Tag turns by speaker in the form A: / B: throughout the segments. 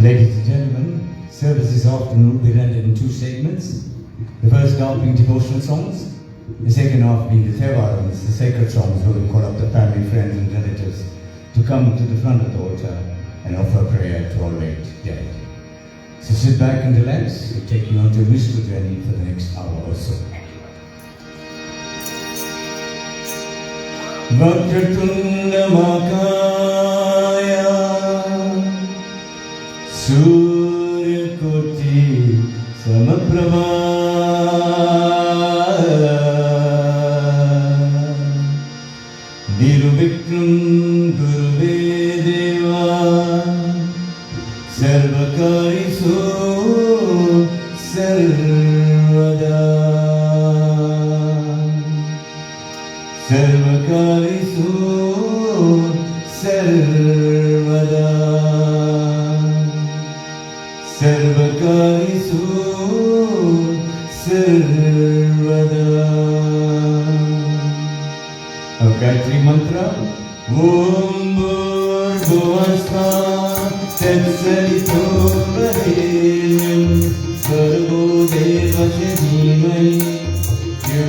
A: Ladies and gentlemen, service this afternoon will be rendered in two segments. The first half being devotional songs, the second half being the Thevarams, the sacred songs where we call up the family, friends and relatives to come to the front of the altar and offer prayer to our late dead. So sit back and relax. We'll take you on to a musical journey for the next hour or so. Vakratundamākāya Surya-koti Samaprabha Nirvikram Gurvedeva Sarvakarisu Sarvada Sarvakarisu Sarvada Sarvakarisu Sarvada. Our Gayatri Mantra. Om Bhurvuvasvaha Tatsavito Varenyam Bhargo Devasya Dhimahi Yo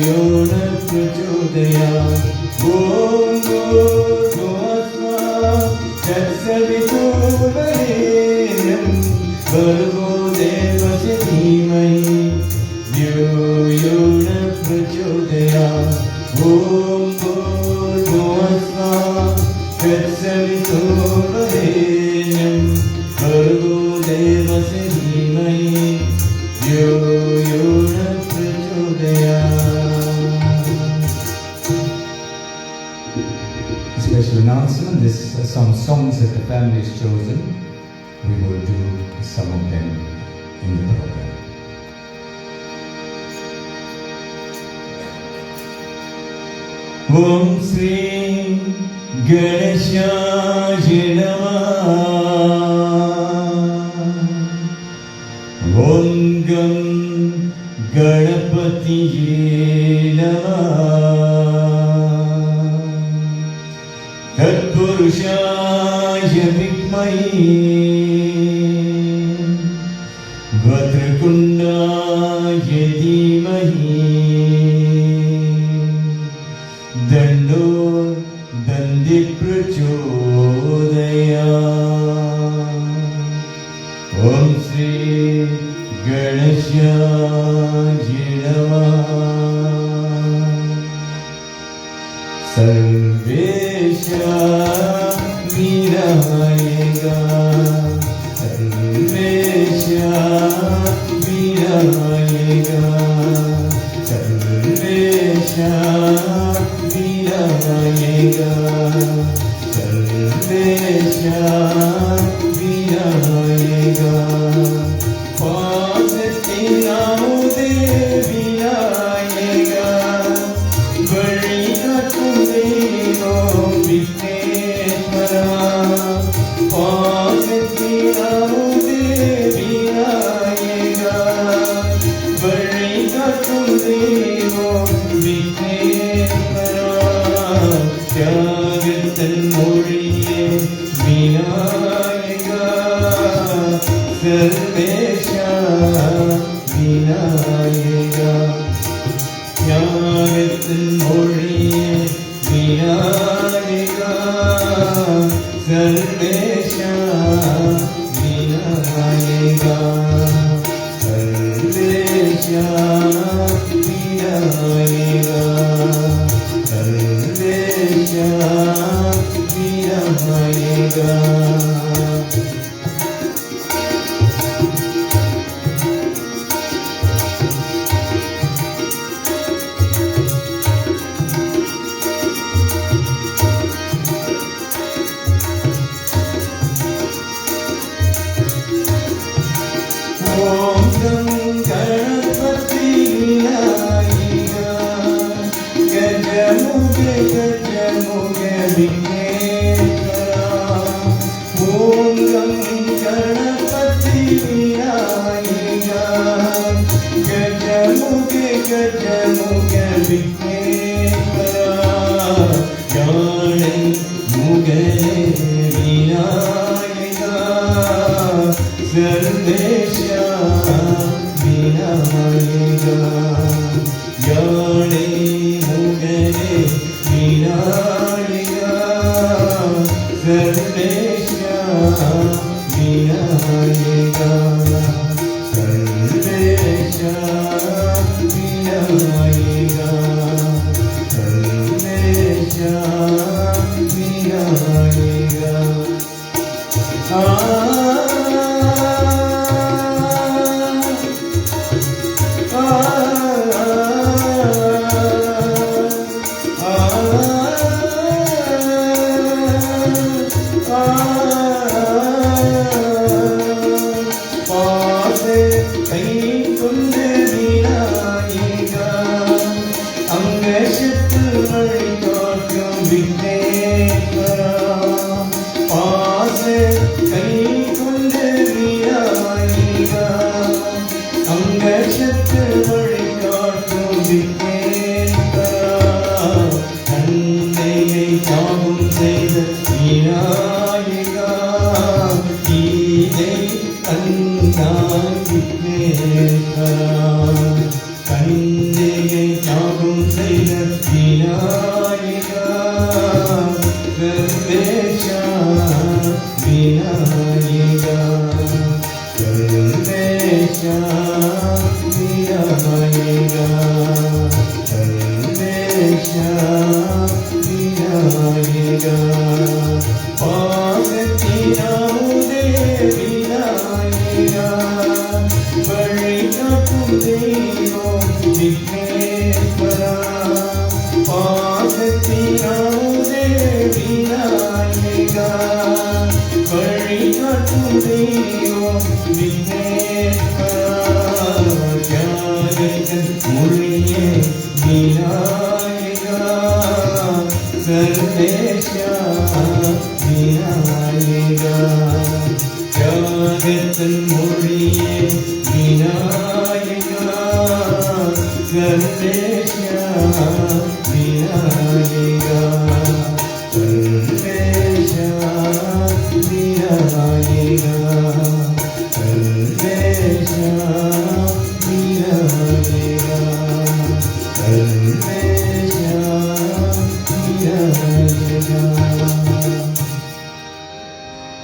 A: Yona Prachodayat. Om Bhurvuvasvaha Tatsavito Varenyam Bhargo Devasya Dhimahi Yo Yona Prachodayat. Om Bhurvuvasvaha Tatsavito Varenyam Bhargo Devasya Dhimahi Yo Yona Prachodayat. Special announcement, this are some songs that the family has chosen. We will do some of them in the program. Om Sri Ganeshaya Namah. Om Gam Ganapatiye Namah. Tatpurushaya Vikmahi Vakrtundaya Dhimahi Dando Dandi Prachodayat. Om Sri Ganeshaya Namah. Sarvesha Vinayaka Sarvesha Vinayaka Sarvesha Vinayaka Sarvesha Vinayaka Pāsati Namude Vinayaka Varikatum Devo Vigneshwara Pāsati Namude Vinayaka Varikatum Devo Vigneshwara Tyagathal Mozhiye Vinayaka Sarvesha Vinayaka Tyagathal Mozhiye Vinayaka Sarvesha Vinayaka Sarvesha Vinayaka Sarvesha Vinayaka. Om Gam Ganapati Vinayaka Gajamuge Gajamuge Vigneshwara. Om Gam Ganapati Vinayaka Gajamuge Gajamuge Vigneshwara. Jnana Mugale Vinayaka Vinayaka யானே முகனே Vinayaka சர்வேஷா Vinayaka சர்வேஷா Vinayaka சர்வேஷா Vinayaka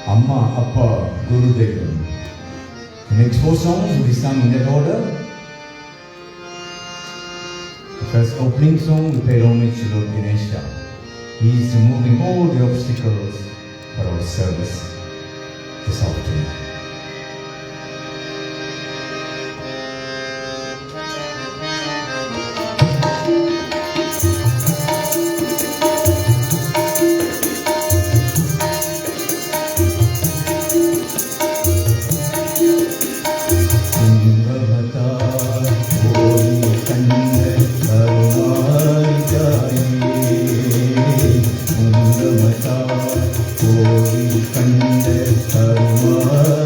A: Amma, Appa, Guru Deva. The next 4 songs will be sung in that order. The first opening song we pay homage to Lord Ganesha. He is removing all the obstacles for our service this afternoon.
B: Kanda Karma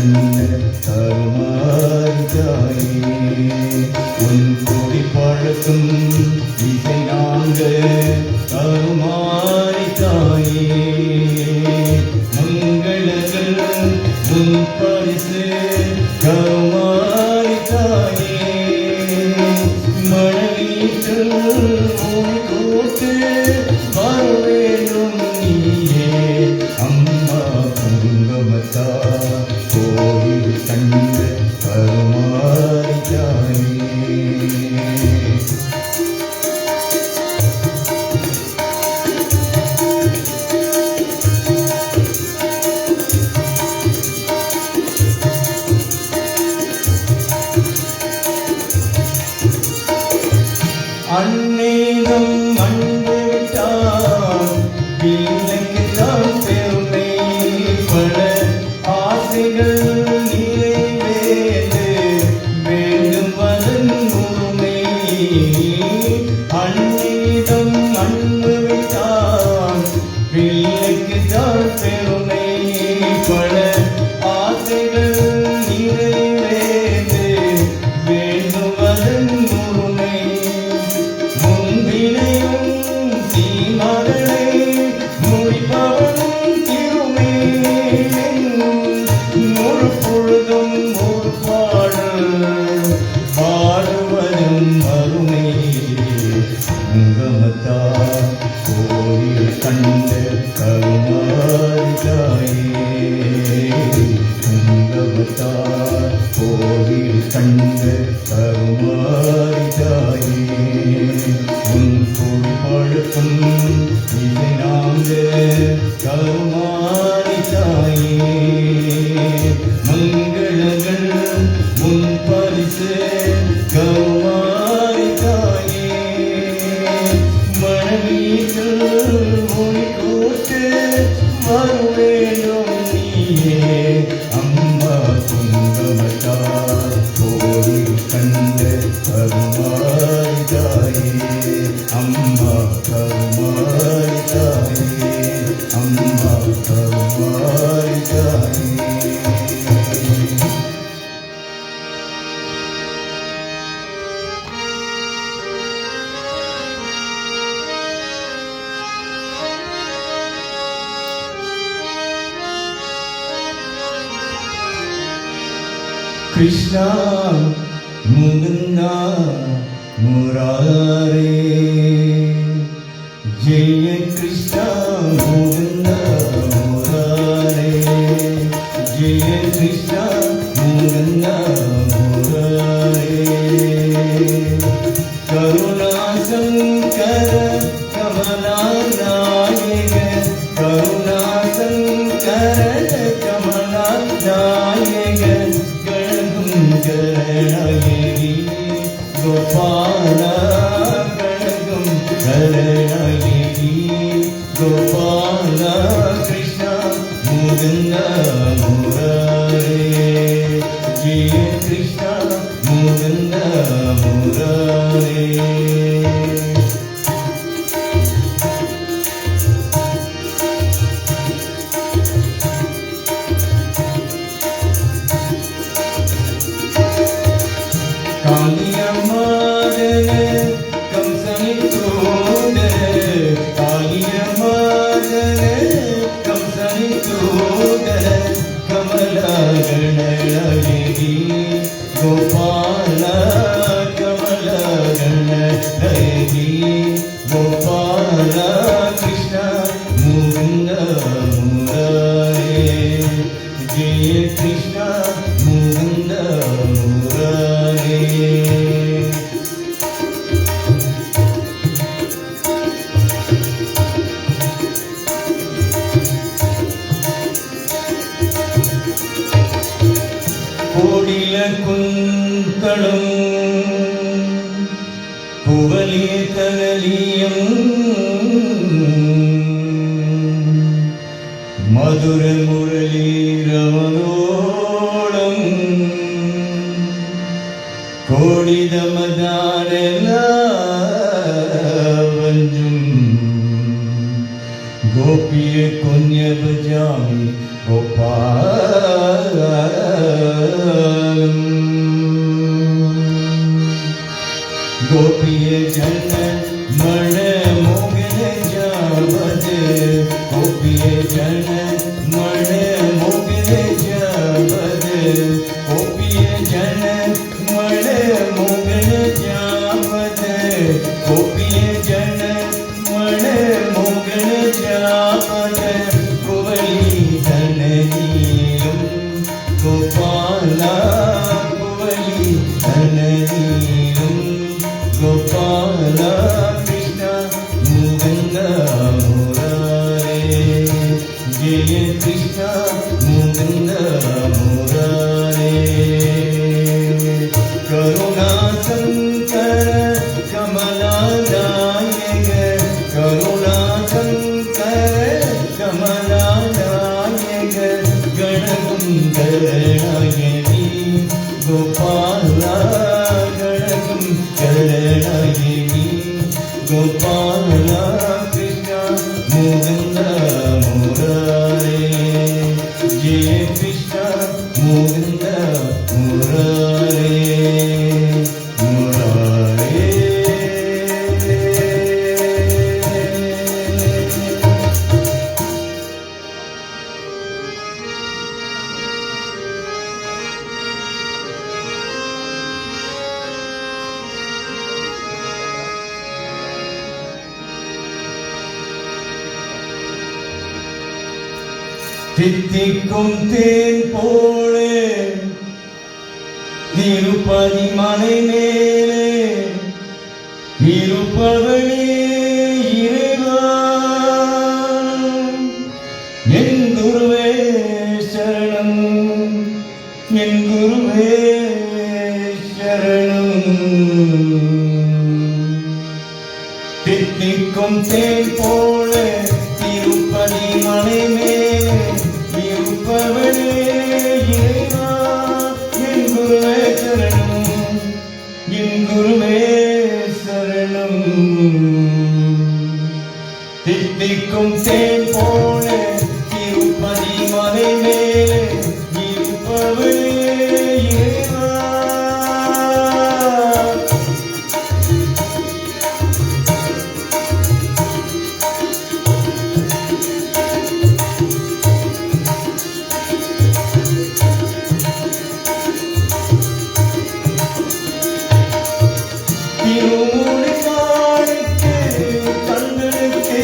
A: கண்ட கருமாரிதாயே உன் கொடி பழக்கும் இசை நாங்க கருமாரிதாயே மங்களங்கள் உன் பரிசு கருமாரிதாயே மழவீட்டில் மொழி கூட்டு வரவேணும் நீயே அம்மா குங்குமத்தா கோயில் கண்ட கருமாரிதாயே அன்னேகம் அன்பு விட்டான் பிள்ளைக்குத்தான் பெருமை பல ஆசைகள் நிறைவேறு வேண்டும் அதன் உரிமை அன்னேகம் அன்பு விட்டான் பிள்ளைக்குத்தான் பெருமை பல ஆசைகள் நிறைவேறு வேண்டும் அதன் உரிமை முன்பினையும் தீமகளை முடிப்பவனும் திருமே ஒரு பொழுதும் ஒரு பாடல் பாடுவதும் அருமை முகமத்தா கோயில் கண்ட கருமாரிதாயே முகமத்தா கோயில் கண்ட கருமாரிதாயே உன் கொடி பழுக்கும் இதை நாங்க கருமாரிதாயே மங்களங்கள் உன் பரிசு கருமாரிதாயே மழவீட்டில் மொழி கூட்டு வரவேணும் நீயே அம்மா குங்குமத்தா கோயில் கண்ட கருமாரிதாயே அம்மா கருமாரிதாயே அம்மா கருமாரிதாயே Krishna Mukunda Murare Jaya Krishna Mukunda Murare Jaya Krishna Mukunda Murare Karuna Sankara Kamala Nayaka Karuna Sankara Kamala Nayaka கரணயகி Gopala கணகம் கரணயகி Gopala Krishna Mukunda Murare ஜெய Krishna Mukunda Murare Gopala Kamala Ganadayagi Gopala Krishna Mukunda Murare Jaya Krishna Mukunda Murare கோடில குந்தளம் புவலிய கனலியம் மதுர முரளி ரமணோடம் கோடித மதானல வஞ்சும் கோபிய குன்ய பஜாமி கோபால गोपिय जन मन मोगन जावद गोपिय जन मन मोगन जावद गोपिय जन मन मोगन जावद गोपिय जन मन मोगन जावद कुवली धननीयम गोपाला कुवली धननीयम गोपाला कृष्ण मुकुंद मुरारे जय कृष्ण मुकुंद मुरारे करुणा शंकर कमला नायक करुणा शंकर कमला नायक गणगंधर्वनायकी गोपाला गणगंधर्वनायकी गोपाला कृष्ण मुकुंद मुरारे जय कृष्ण मुकुंद मुरारे मुरारे தித்திக்கும் தேன் போலே திருப்பதி மலை மேலே இருப்பவனே இறைவா என் குருவே சரணம் என் குருவே சரணம் தித்திக்கும் தேன் போலே திருப்பதி மலை மேலே இருப்பவனே இறைவா என் குருவே சரணம் என் குருவே சரணம் தித்திக்கும் தேன் போல திருப்பதி மலை மேலே இருப்பவனே இறைவா திருமுடி காணிக்கு கண்களுக்கு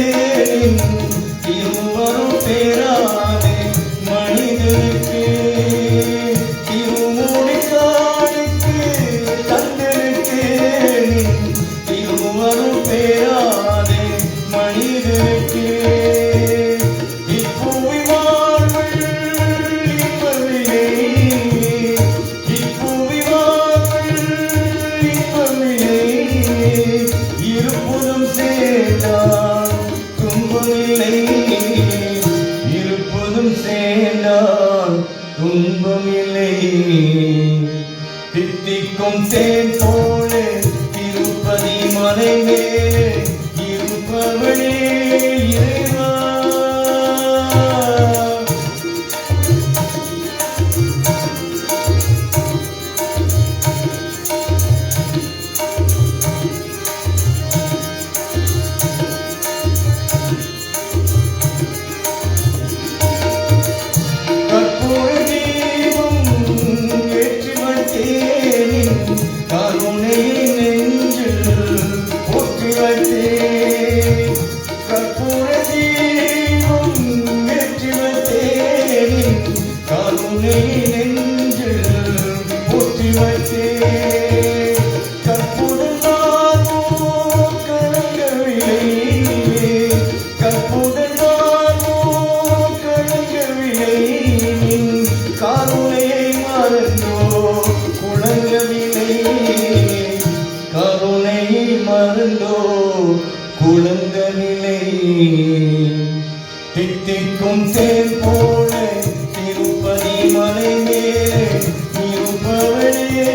A: திருவரும் பேராதே மனிதனுக்கு திருமுடி காணிக்கு கண்களுக்கு திருவரும் பேராதே மனிதனுக்கு இப்புவி வாழ்வில் இப்பவிலே இப்புவி வாழ்வில் இப்பவிலே இருப்பதும் சேர்ந்தால் துன்பமில்லை இருப்பதும் சேர்ந்தால் துன்பமில்லை தித்திக்கும் தேன் போல திருப்பதி மலை மேலே இருப்பவனே இறைவா குழந்தனிலே தித்திக்கும் தேன் போல திருப்பதி மலை மேலே இருப்பவனே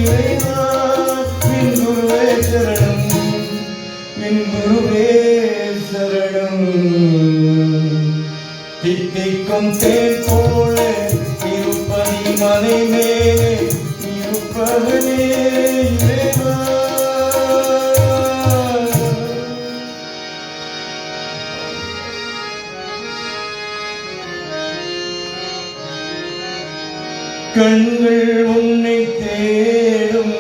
A: இறைவா என் குருவே சரணம் என் குருவே சரணம் தித்திக்கும் தேன் போல திருப்பதி மலை மேலே இருப்பவனே இறைவா. கண்கள் உன்னை தேடும்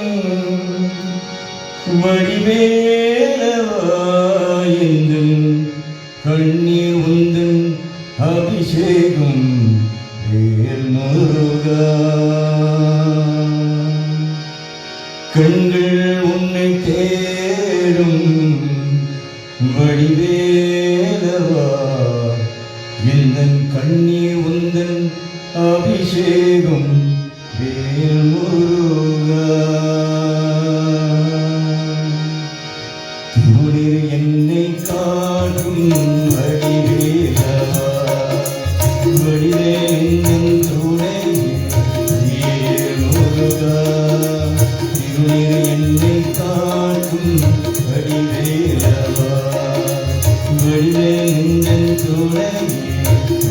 A: வடிவேலவா எந்தன் கண்ணீர் உந்தன் அபிஷேகம் வேல் முருகா. கண்கள் உன்னை தேடும் வடிவேலவா எந்தன் கண்ணீர் உந்தன் அபிஷேகம் வேல் முருகா. திருநீர் என்னை காட்டும் வடிவேலவா வடிவேலன் துணை வேல் முருகா. திருநீர் என்னை காட்டும் வடிவேலவா வடிவேலன் துணை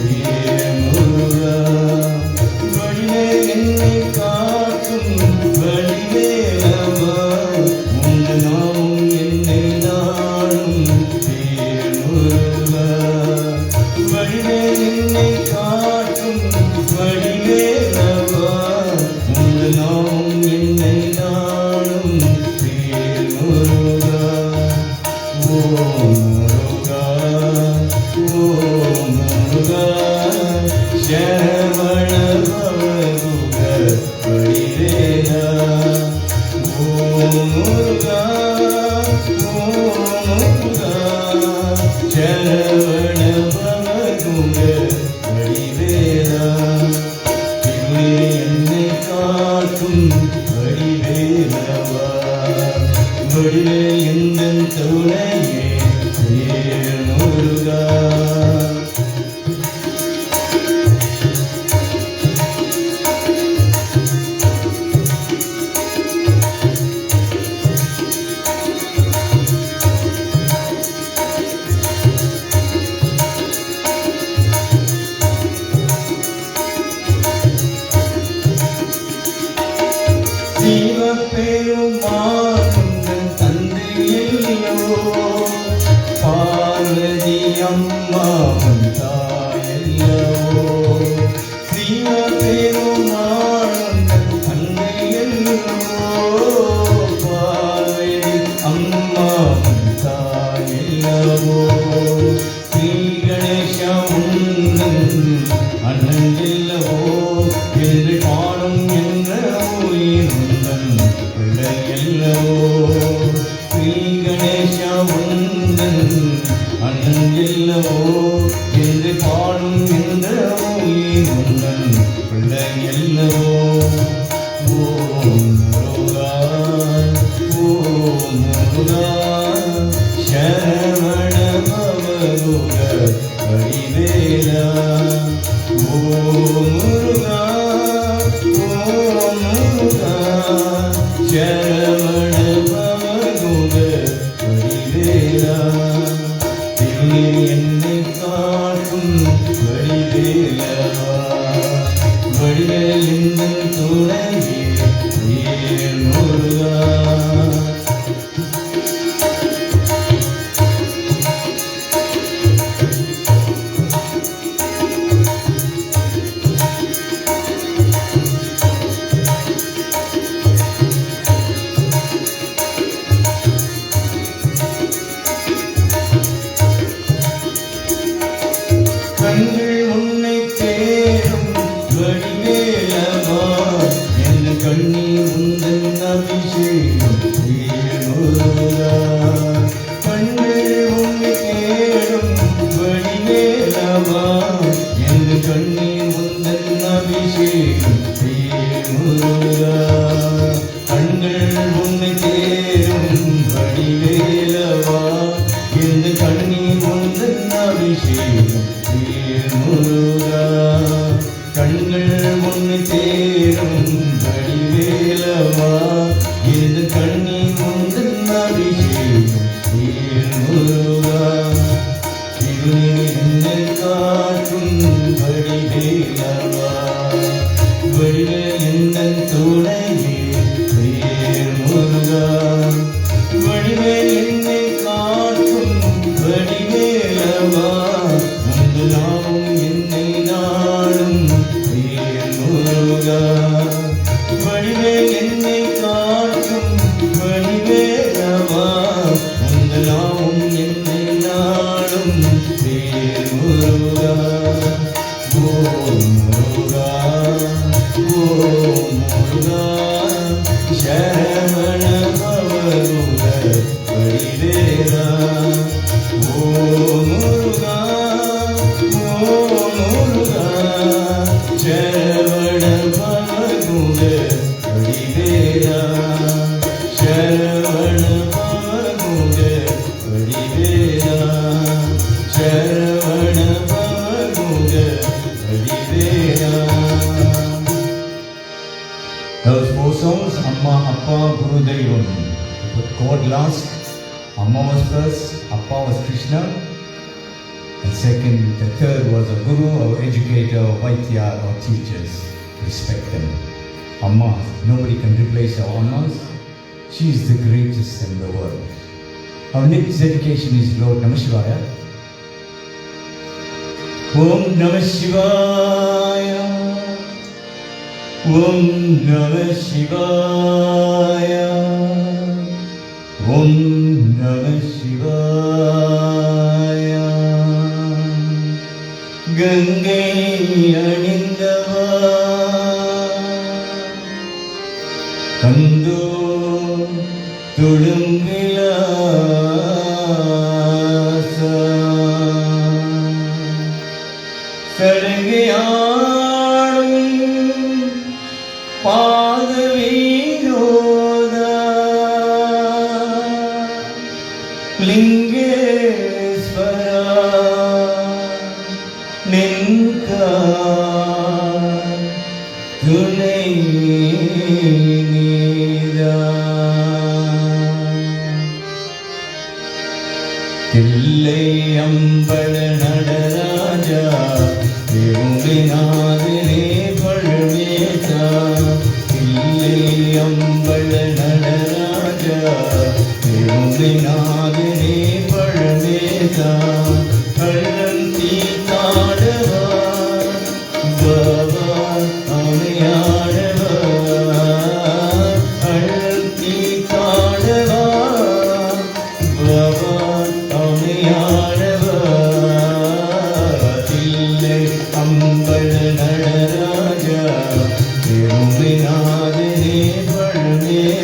A: வேல் முருகா. என்னை காக்கும் வடிவேலவா உங்கள் நாமம் என்னை நாடும் வேல் முருகா. வடிவேல் என்னை காக்கும் வடிவேலவா உங்கள் நாமம் என்னை நாடும் வேல் முருகா. ஓ முருகா ஓ முருகா சரவண வடிவேலா. ஓ முருகா ஓ முருகா சரவண பவகுக வடிவேலா. திருநீர் என்னை காட்டும் வடிவேலவா வடிவேல் எந்தன் துணையே வேல் முருகா. சிவபெருமானுந்தன் தந்தையல்லவோ பார்வதி அம்மாவன் தாயல்லவோ. சிவபெருமானுந்தன் தந்தையல்லவோ பார்வதி அம்மாவன் தாயல்லவோ. ஸ்ரீ கணேசா உந்தன் அண்ணன் இல்லவோ என்று பாடும் என்ற பிள்ளையல்லவோ. ஸ்ரீ கணேசா உந்தன் அண்ணன் இல்லவோ என்று பாடும் என்ற உந்தன் பிள்ளையல்லவோ. ஓ முருகா ஓ முருகா சரவண பவகுக வடிவேலா. ஓ முருகா ஓ முருகா சரவண பவகுக வடிவேலா. திருநீர் என்னை காட்டும் வடிவேலவா வடிவேல் எந்தன் துணையே வேல் முருகா. Guru Deivam. Put God last. Amma was first, Appa was Krishna. And second, the third was a guru, or educator, or vaidya, or teachers. Respect them. Amma, nobody can replace our Ammas. She is the greatest in the world. Our next dedication is Lord Namah Shivaya. Om Namah Shivaya. Om Namah Shivaya. Om Namah Shivaya. Gangai anindava kandu tulumvilasa sarangiyaalum paadaviroda lingeshwara ninka tunai nida Tillai ambala nadaraja Virunginadine palmesa Tillai ambala nadaraja Virunginadine palmesa Kallanti taadava Baba amayadava Kallanti taadava Baba amayadava Tillai ambala nadaraja Virunginadine palmesa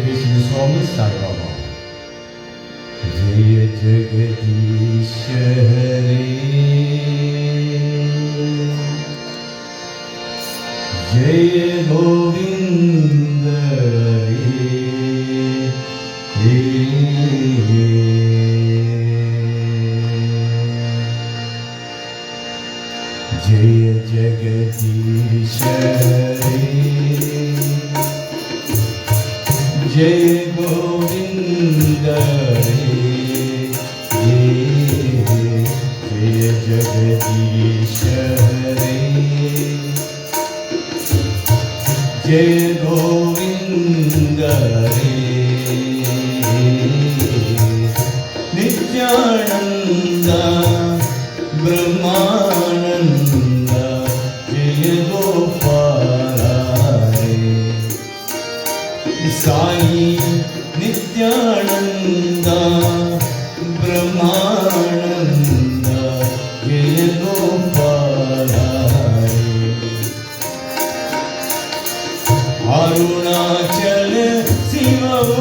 A: dedication to Swami Sai Baba. Jaya Jagadish Hare, Jaya Govinda Jaya Jagadish Hare, Jaya Govinda Jaya Jagadish Hare, Jaya Govinda Nityananda Brahmananda Jaya Gopala Sai Nityananda Brahmananda Jaya Gopala Arunachala Shiva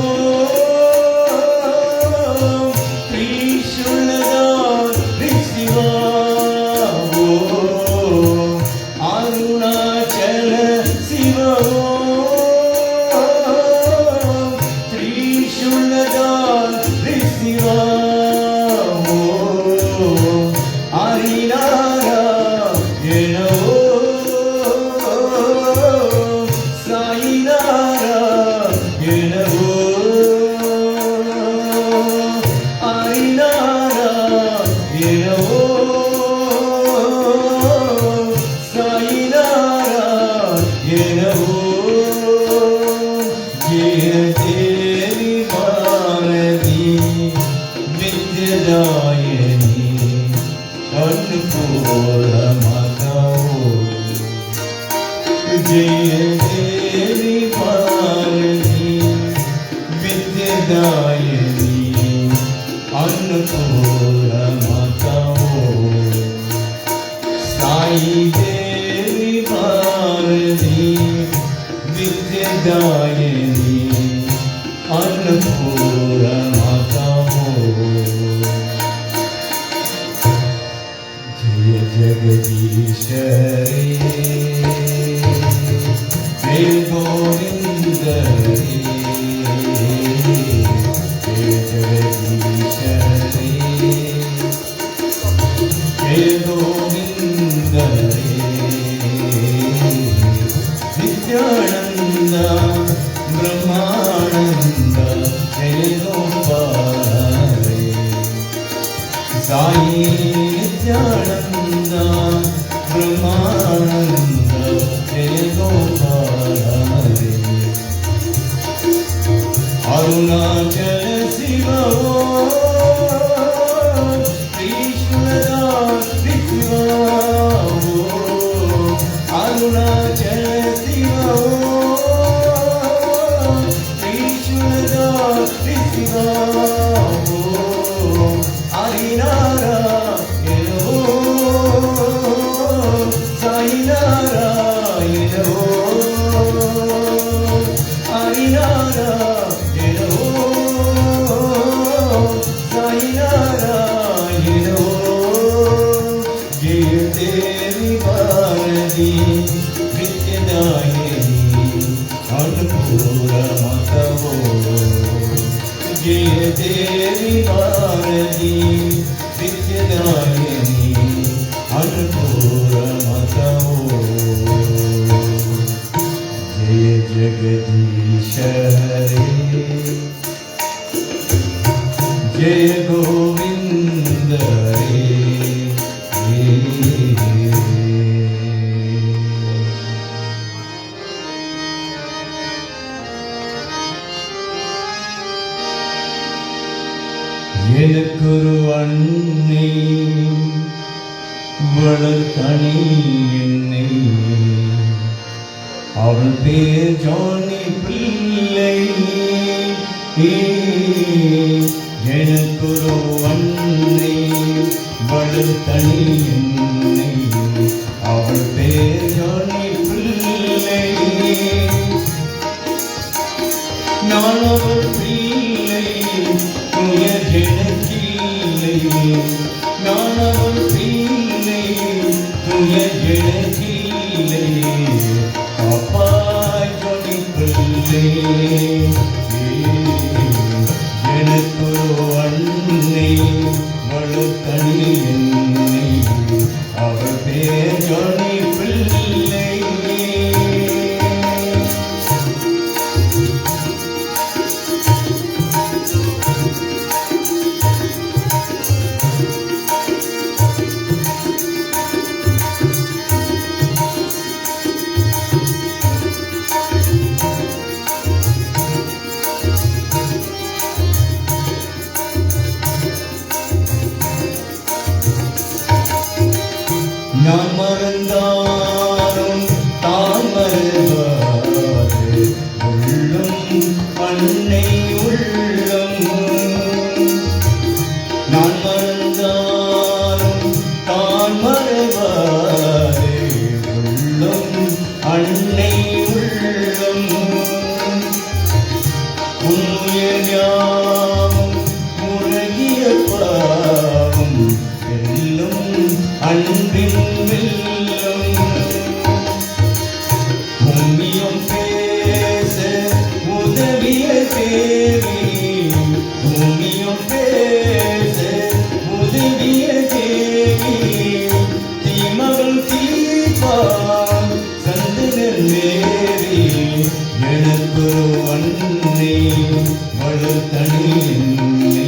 A: நான் அவர் பிள்ளை துயர் எனக்கில்லை நான் அவர் பிள்ளை துயர் எனக்கில்லை அப்பாய் கொடி பிள்ளை எனக்கொரு அன்னை வளர்த்தனி என்னை அவர் பேர் ஜொனி பிள்ளை நான் மறந்தாலும் தான் மறவாது உள்ளம் அன்னை உள்ளம் நான் மறந்தாலும் தான் மறவாது உள்ளம் அன்னை உள்ளம் உன்னுயிராவும் முழகிய பாவம் வெல்லும் அன்பின் வெல்லும் பூமியும் பேச உதவிய தேவி பூமியும் பேச உதவிய தேவி தீமகள் தீபான் சந்தனர் மேரி எனக்கொரு அன்னை வளர்த்தனி என்னை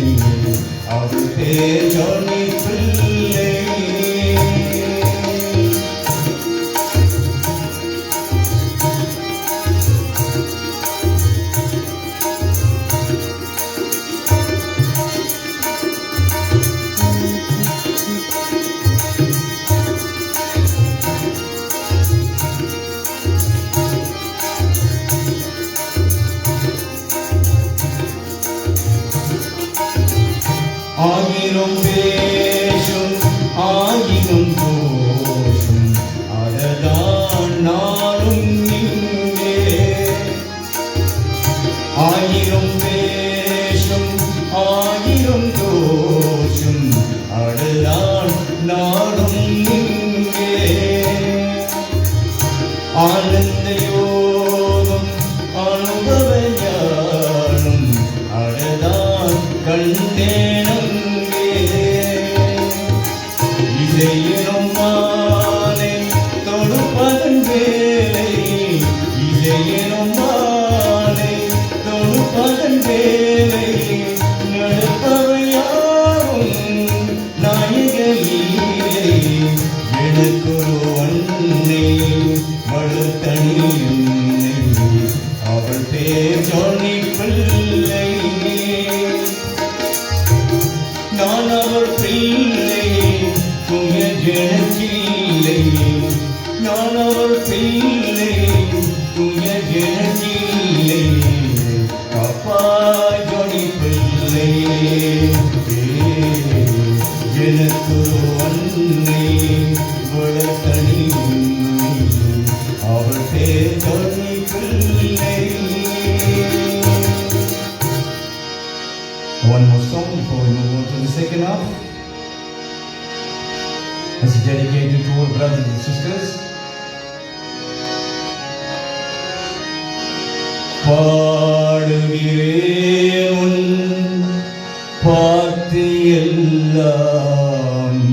A: அவள் பேர் ஜொனி பிள்ளை ஆயிரம் பேசும் ஆயிரம் தோஷம் அததான் நானும் இங்கே ஆயிரம் பேசும் ஆயிரம் தோஷம் அததான் நானும் இங்கே ஆனந்த யோகம் அனுபவ ஞானம் அததான் கண்டேனம் இசையினும் மாலை தொடுப்பதன் வேலை இசையினும் மாலை தொடுப்பதன் வேலை நடப்பவையாவும் நாயகலீலை எனக்கொரு அன்னை வளர்த்தனி என்னை அவள் பேர் ஜொனி பிள்ளை நான் அவர் பிள்ளை துயர் எனக்கில்லை நான் அவர் பிள்ளை துயர் எனக்கில்லை அப்பாய் ஜொனி பிள்ளை எனக்கொரு அன்னை வளர்த்தனி அவள் பேர் ஜொனி பிள்ளை. One more song before we move on to the second half. This is dedicated to all brothers and sisters. பாடுகிறேன் உன் பாட்டு எல்லாம்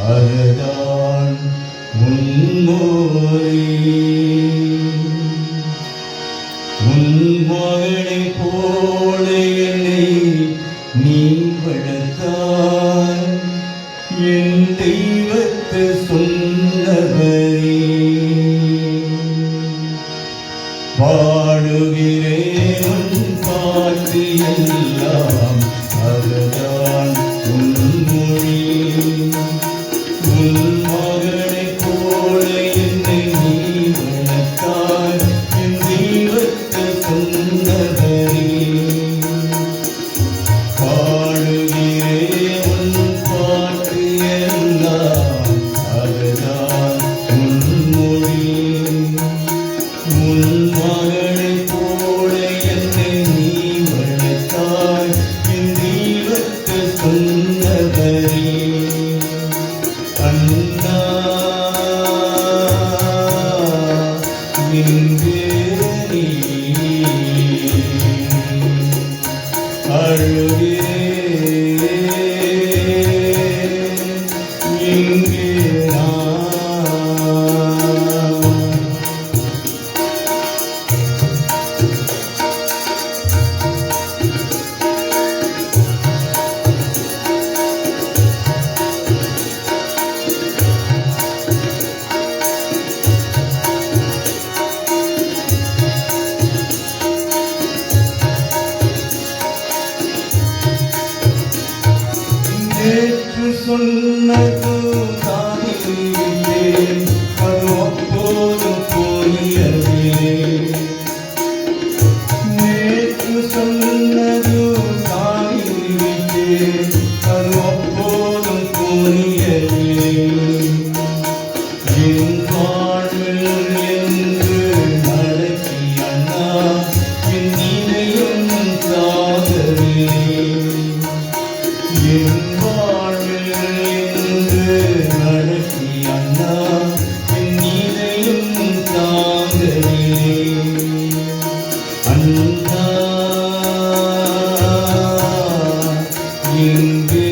A: அதுதான் உன்மொழி உன் மகனை போல என்னை நீ வளர்த்தாய் என் தெய்வத்தை சொன்னவரே பாடுகிறேன் உன் பாட்டு எல்லாம் அதுதான் உன்மொழி உன் மகனை போல என்னை நீ வளர்த்தாய் என் தெய்வத்தை சொன்னவரே பாடுகிறேன் உன் பாட்டு எல்லாம் அதுதான் உன்மொழி உன் மகனை போல நேற்று சொன்னது காதிலே அது அப்போதும் புரியவில்லை. நேற்று சொன்னது காதிலே அது அப்போதும் புரியவில்லை. என் வாழ்வில் என்று நடத்தி அண்ணா என் இதயம் சாகவில்லை. என் வாழ்வில் என்று நடத்தி அண்ணா என் இதயம் சாகவில்லை. அண்ணா எங்கே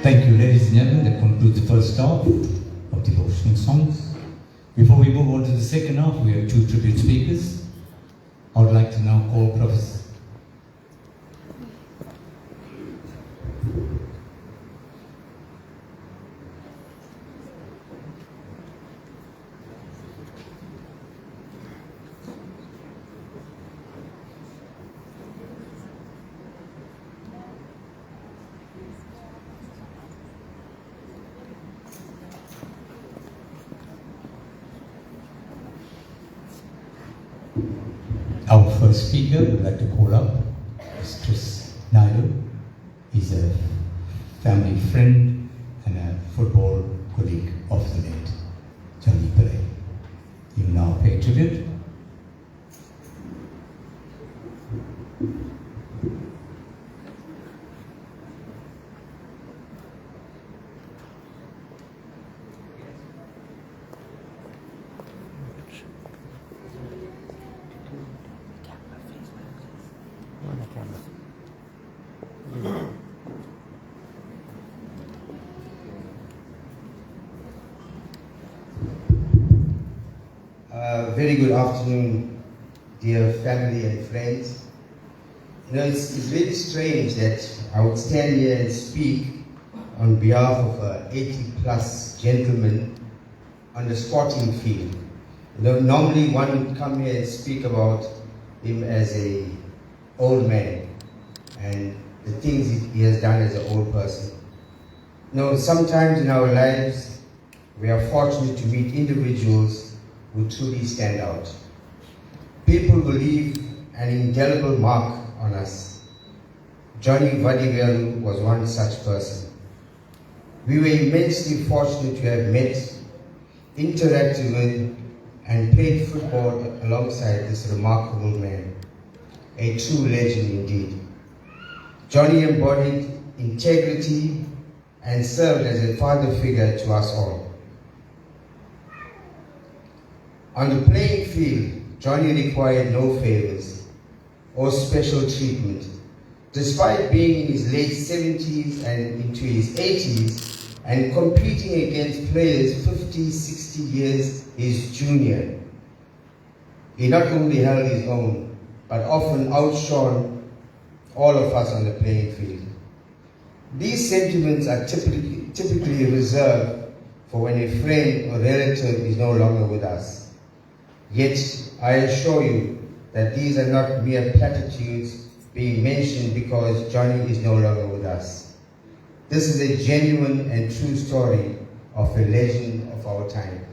A: Thank you, ladies and gentlemen. That concludes the first half of devotional songs. Before we move on to the second half, we have two tribute speakers. I would like to now call Professor Our first speaker, we'd like to call up is Chris Naidu. He's a family friend and a football colleague of the late Johnny Pillai. He will now pay tribute.
B: very good afternoon, dear family and friends. You know, it's really strange that I would stand here and speak on behalf of an 80-plus gentleman on the sporting field. You know, normally one would come here and speak about him as an old man and the things he has done as an old person. You know, sometimes in our lives, we are fortunate to meet individuals who truly stand out. People will leave an indelible mark on us. Johnny Vadivel was one such person. We were immensely fortunate to have met, interacted with, and played football alongside this remarkable man. A true legend indeed. Johnny embodied integrity and served as a father figure to us all. On the playing field, Johnny required no favors or special treatment. Despite being in his late 70s and into his 80s and competing against players 50, 60 years his junior, he not only held his own, but often outshone all of us on the playing field. These sentiments are typically reserved for when a friend or relative is no longer with us. Yet, I assure you that these are not mere platitudes being mentioned because Johnny is no longer with us. This is a genuine and true story of a legend of our time.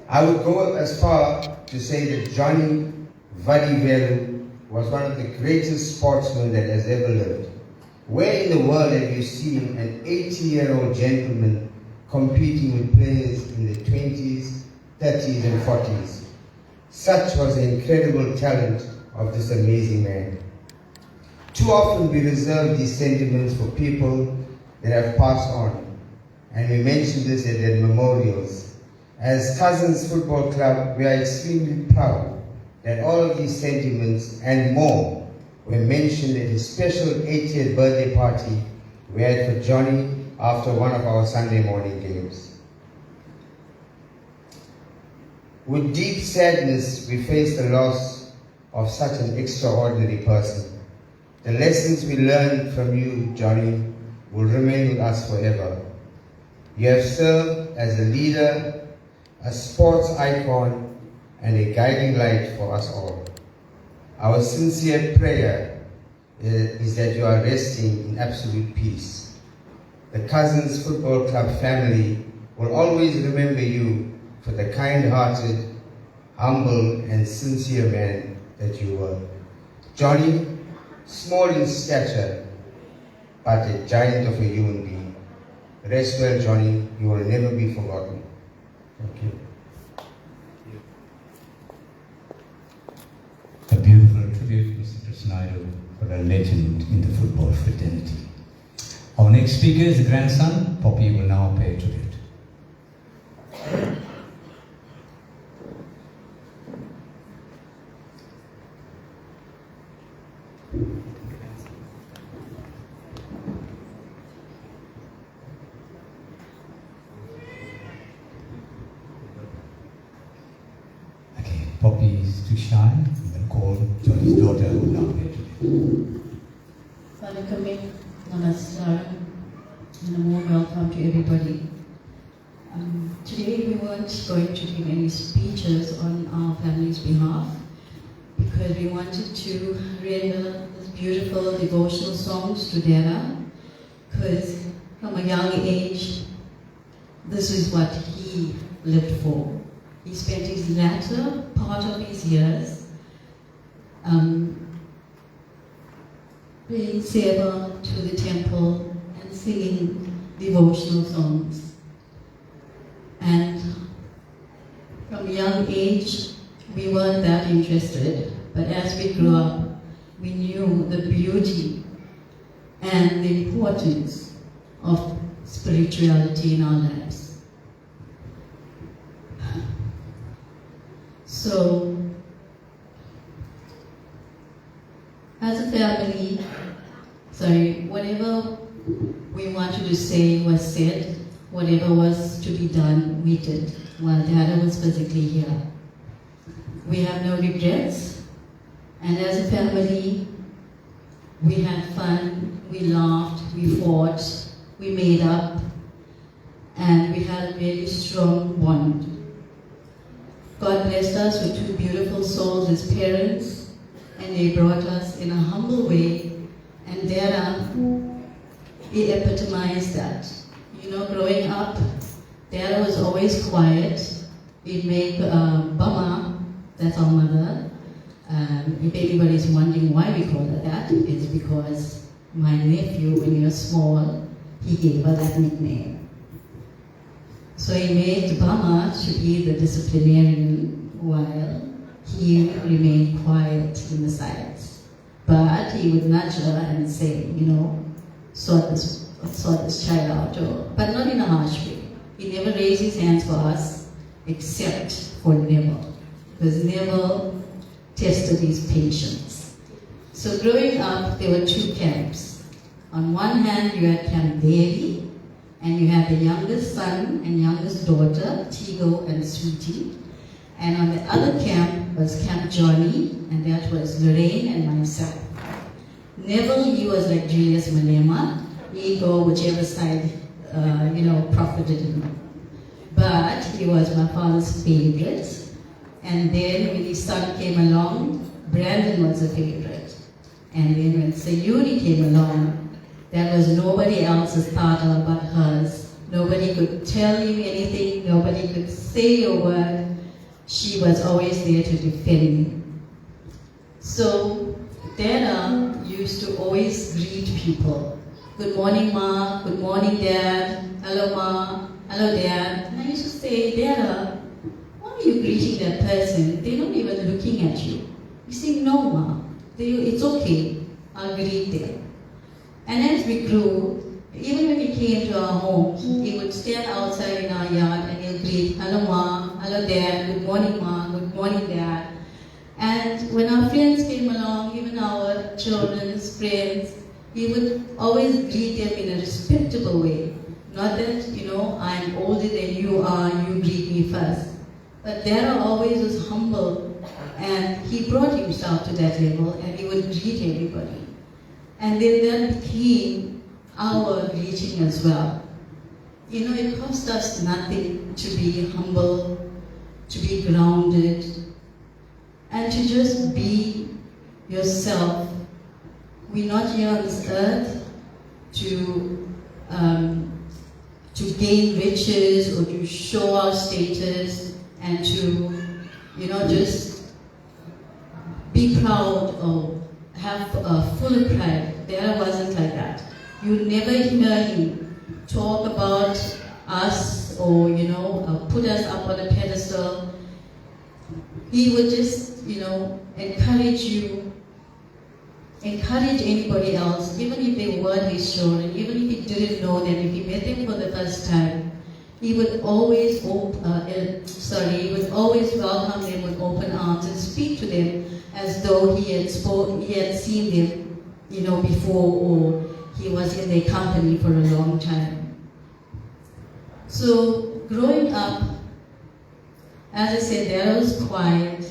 B: I would go as far to say that Johnny Vadivel was one of the greatest sportsmen that has ever lived. Where in the world have you seen an 80-year-old gentleman competing with players in the 20s, 30s, and 40s? Such was the incredible talent of this amazing man. Too often we reserve these sentiments for people that have passed on, and we mention this at their memorials. As Cousins Football Club, we are extremely proud that all of these sentiments and more were mentioned at a special 80th birthday party we had for Johnny after one of our Sunday morning games. With deep sadness, we face the loss of such an extraordinary person. The lessons we learned from you, Johnny, will remain with us forever. You have served as a leader, a sports icon, and a guiding light for us all. Our sincere prayer is that you are resting in absolute peace. The Cousins Football Club family will always remember you for the kind-hearted, humble, and sincere man that you were. Johnny, small in stature, but a giant of a human being. Rest well, Johnny. You will never be forgotten. Thank you.
A: A beautiful tribute, Mr. Krishnaidu, for a legend in the football fraternity. Our next speaker is the grandson. Poppy will now pay tribute. Okay, Poppy is too shy. Call Johnny's daughter who now pay tribute.
C: Welcome, namaskar, and a warm welcome to everybody. Today we weren't going to give any speeches on our family's behalf because we wanted to render these beautiful devotional songs together, because from a young age, this is what he lived for. He spent his latter part of his years paying seva to the temple and singing devotional songs. And from a young age, we weren't that interested, but as we grew up, we knew the beauty and the importance of spirituality in our lives. So, as a family, whatever we wanted to say was said. whatever was to be done, we did, while Dada was physically here. We have no regrets, and as a family, we had fun, we laughed, we fought, we made up, and we had a very strong bond. God blessed us with two beautiful souls as parents, and they brought us in a humble way, and Dada, he epitomized that. You know, growing up, Dada was always quiet. He'd make Bama, that's our mother. If anybody's wondering why we call her that, it's because my nephew, when he was small, he gave her that nickname. So he made Bama to be the disciplinarian while he remained quiet in the sides. But he would nudge her and say, you know, sort this child out, but not in a harsh way. He never raised his hands for us, except for Neville, because Neville tested his patience. So growing up, there were two camps. On one hand, you had Camp Devi, and you had the youngest son and youngest daughter, Tigo and Sweetie. And on the other camp was Camp Johnny, and that was Lorraine and myself. Neville, he was like Julius Malema. He'd go whichever side, profited him. But he was my father's favorite. And then when his son came along, Brandon was a favorite. And then when Sayuri came along, that was nobody else's thought but hers. Nobody could tell him anything, nobody could say a word. She was always there to defend him. So Dada used to always greet people. Good morning, Ma. Good morning, Dad. Hello, Ma. Hello, Dad. And I used to say, Dada, why are you greeting that person? They're not even looking at you. You say, no, Ma. It's okay. I'll greet them. And as we grew, even when he came to our home, he would stand outside in our yard and he'll greet, hello, Ma. Hello, Dad. Good morning, Ma. Good morning, Dad. And when our friends came along, even our children's friends, he would always greet them in a respectable way. Not that, I'm older than you are, you greet me first. But Dada always was humble, and he brought himself to that level, and he would greet everybody. And then that became our greeting as well. It cost us nothing to be humble, to be grounded, and to just be yourself. We're not here on this earth to gain riches or to show our status and to, just be proud or have full of pride. Dada wasn't like that. You never hear him talk about us or, put us up on a pedestal. He would just, encourage you, encourage anybody else, even if they weren't his children, even if he didn't know them, if he met them for the first time. He would always welcome them with open arms and speak to them as though he had seen them, before, or he was in their company for a long time. So growing up, as I said, Dada was quiet,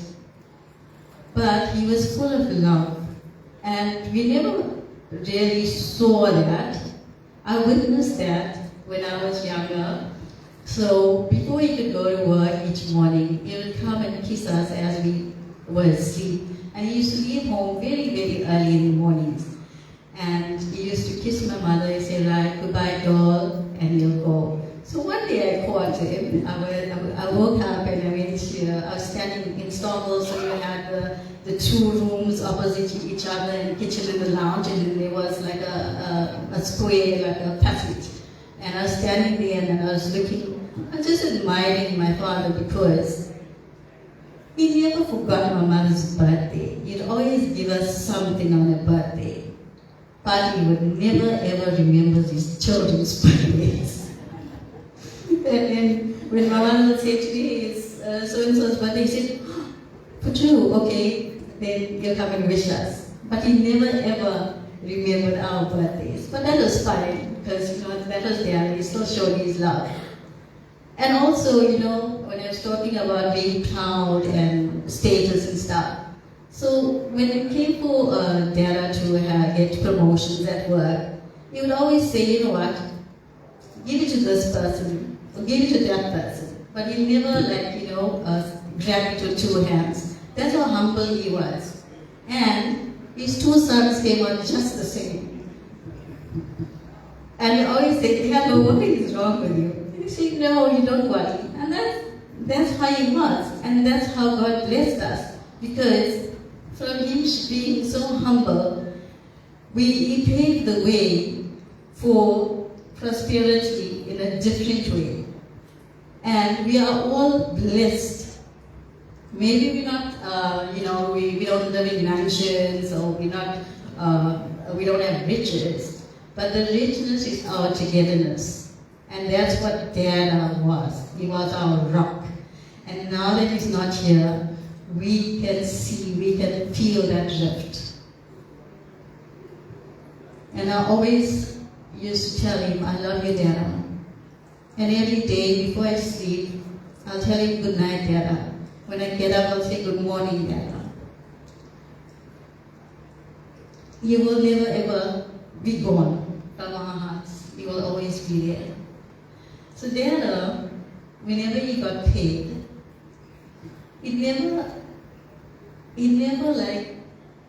C: but he was full of love. And we never really saw that. I witnessed that when I was younger. So before he could go to work each morning, he would come and kiss us as we were asleep. And he used to leave home very, very early in the mornings. And he used to kiss my mother and say, right, goodbye, doll, and he'll go. So one day I called him. I woke up and I was standing in Istanbul, so we had the two rooms opposite each other, and the kitchen and the lounge, and then there was like a square, like a passage. And I was standing there and I was looking, I was just admiring my father because he never forgot my mother's birthday. He'd always give us something on her birthday. But he would never ever remember his children's birthdays. And then when my mother would say today is so-and-so's birthday, he said, for true, okay, then he'll come and wish us. But he never ever remembered our birthdays. But that was fine, because that was there, he still showed his love. And also, when I was talking about being proud and status and stuff, so when it came for Dara to get promotions at work, he would always say, you know what, give it to this person, or give it to that person. But he never grabbed it with two hands. That's how humble he was. And his two sons came out just the same. And he always said, hello, what is wrong with you? He said, no, you don't worry. And that's how he was. And that's how God blessed us. Because from him being so humble, he paved the way for prosperity in a different way. And we are all blessed. Maybe we're not, we don't live in mansions, or we don't have riches, but the richness is our togetherness. And that's what Dad was. He was our rock. And now that he's not here, we can see, we can feel that rift. And I always used to tell him, I love you, Dad. And every day before I sleep, I'll tell him good night, Dad. When I get up, I'll say good morning, Dad. He will never ever be gone from our hearts. He will always be there. So Dad, whenever he got paid, he never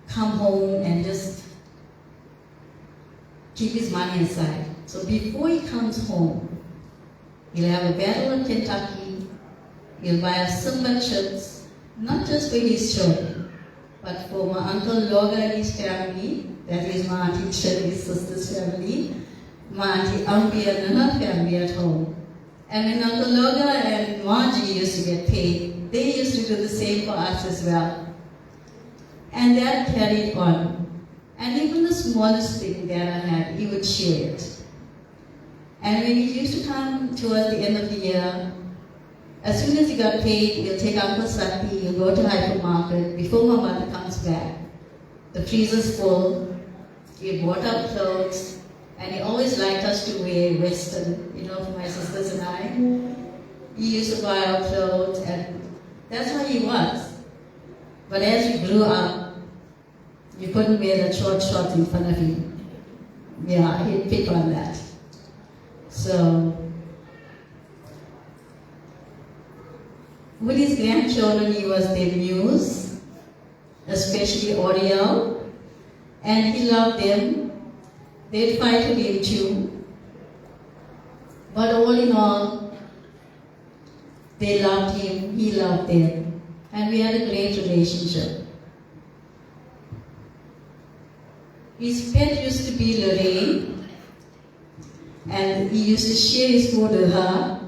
C: come home and just keep his money aside. So before he comes home, he'll have a bottle of Kentucky, he'll buy us Simba chips, not just for his children, but for my Uncle Loga and his family, that is my Auntie Shirley's sister's family, my Auntie Ampi and her family at home. And when Uncle Loga and Margie used to get paid, they used to do the same for us as well. And that carried on. And even the smallest thing that I had, he would share it. And when it used to come towards the end of the year, as soon as he got paid, he'll take Uncle Sati, he'll go to hypermarket before my mother comes back. The freezer's full, he bought up clothes, and he always liked us to wear Western, for my sisters and I. He used to buy our clothes, and that's how he was. But as we grew up, you couldn't wear the short shorts in front of him. Yeah, he'd pick on that. So, with his grandchildren, he was their muse, especially Oriel, and he loved them. They'd fight with him too. But all in all, they loved him, he loved them, and we had a great relationship. His pet used to be Lorraine, and he used to share his food with her.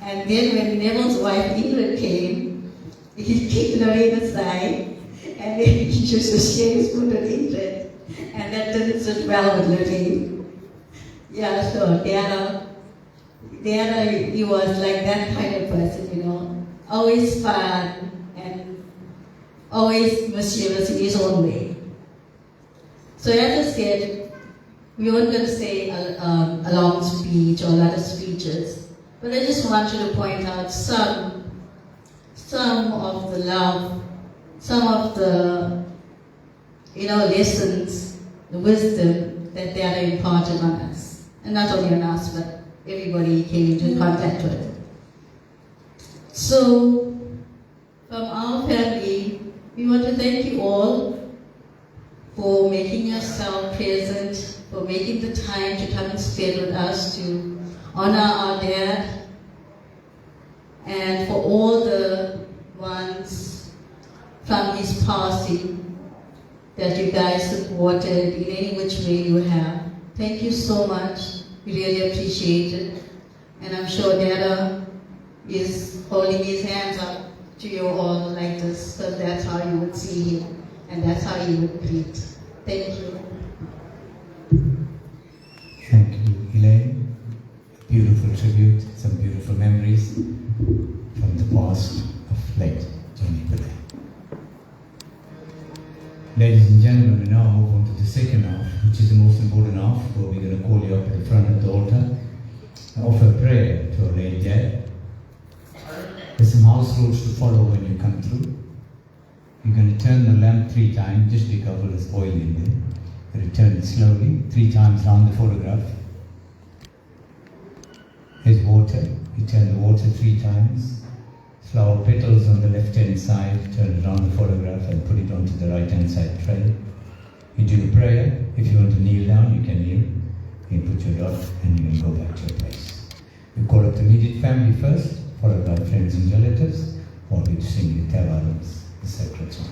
C: And then when Neville's wife Ingrid came, he'd kick Lorraine aside, and then he used to share his food with Ingrid. And that didn't sit well with Lorraine. Yeah, so Dara, he was like that kind of person, always fun and always mischievous in his own way. So as I said, we weren't going to say a long speech or a lot of speeches, but I just want you to point out some of the love, some of the lessons, the wisdom that they are imparted on us. And not only on us, but everybody he came into contact with. So, from our family, we want to thank you all for making yourself present, for making the time to come and spend with us to honor our dad, and for all the ones from his passing that you guys supported in any which way you have. Thank you so much. We really appreciate it. And I'm sure Dada is holding his hands up to you all like this, because that's how you would see him, and that's how you would greet. Thank you.
A: Thank you, Elaine. Beautiful tribute, some beautiful memories from the past of late Johnny Pillai. Ladies and gentlemen, we now move on to the second half, which is the most important half, where we're going to call you up at the front of the altar and offer prayer to our late dad. There's some house rules to follow when you come through. You're going to turn the lamp 3 times, just because there's oil in there. You're going to turn it slowly, 3 times around the photograph. There's water. You turn the water 3 times. Flower petals on the left-hand side, turn it around the photograph and put it onto the right-hand side tray. You do the prayer. If you want to kneel down, you can kneel. You can put your dot and you can go back to your place. You call up the immediate family first, followed by friends and relatives, while we sing the Tevarams, the sacred songs.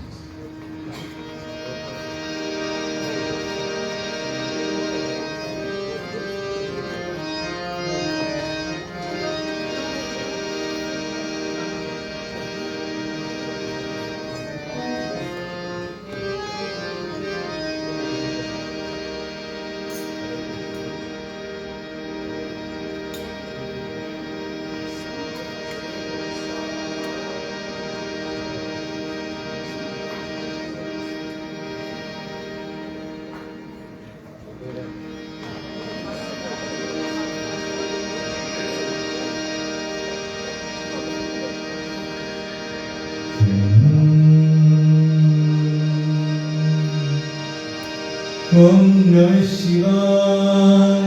A: Om Namah Shivaya,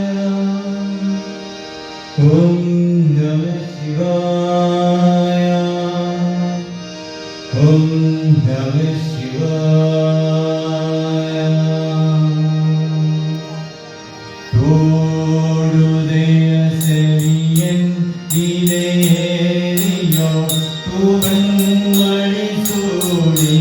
A: Om Namah Shivaya, Om Namah Shivaya. Todudeya Seriyen Ideyeriyo Tuvan Mari Suri.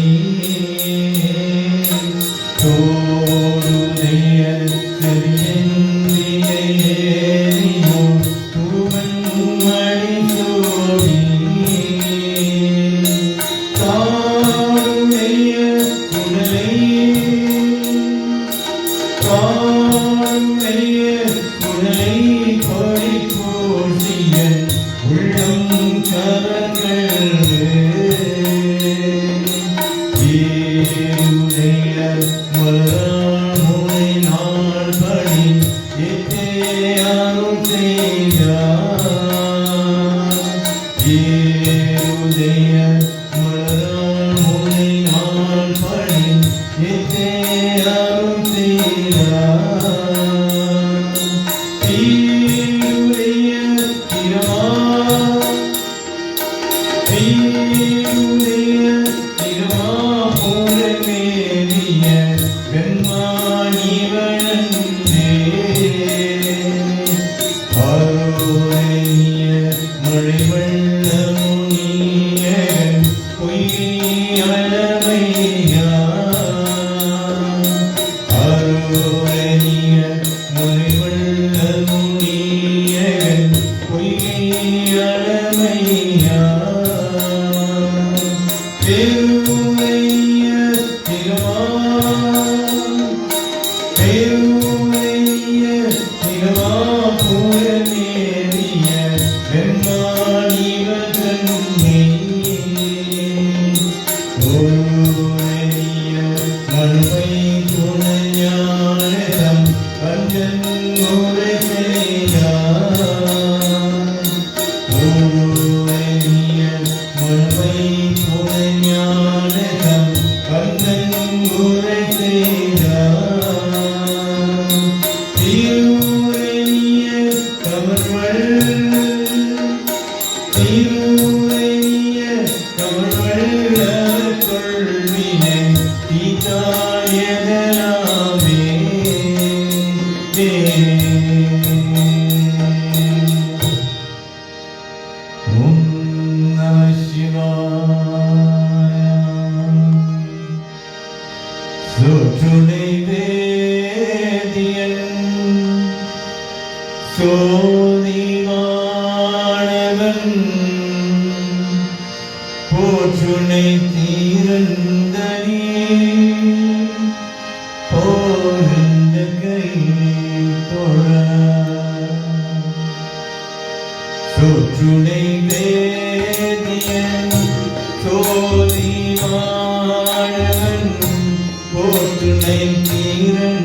D: Thank you.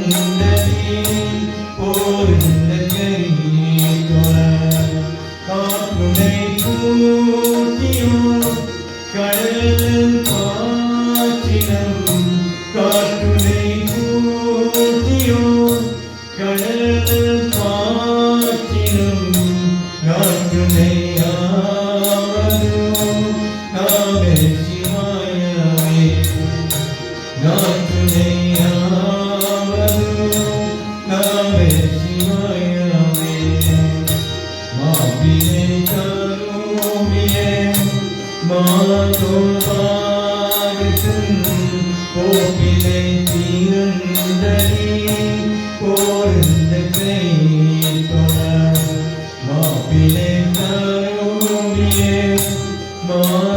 D: மாதோபாகத்தின் கோப்பிலை தீர்ந்தடி கோர்ந்த கை தொட மாப்பிளை தருவியே மாதோபாகத்தின்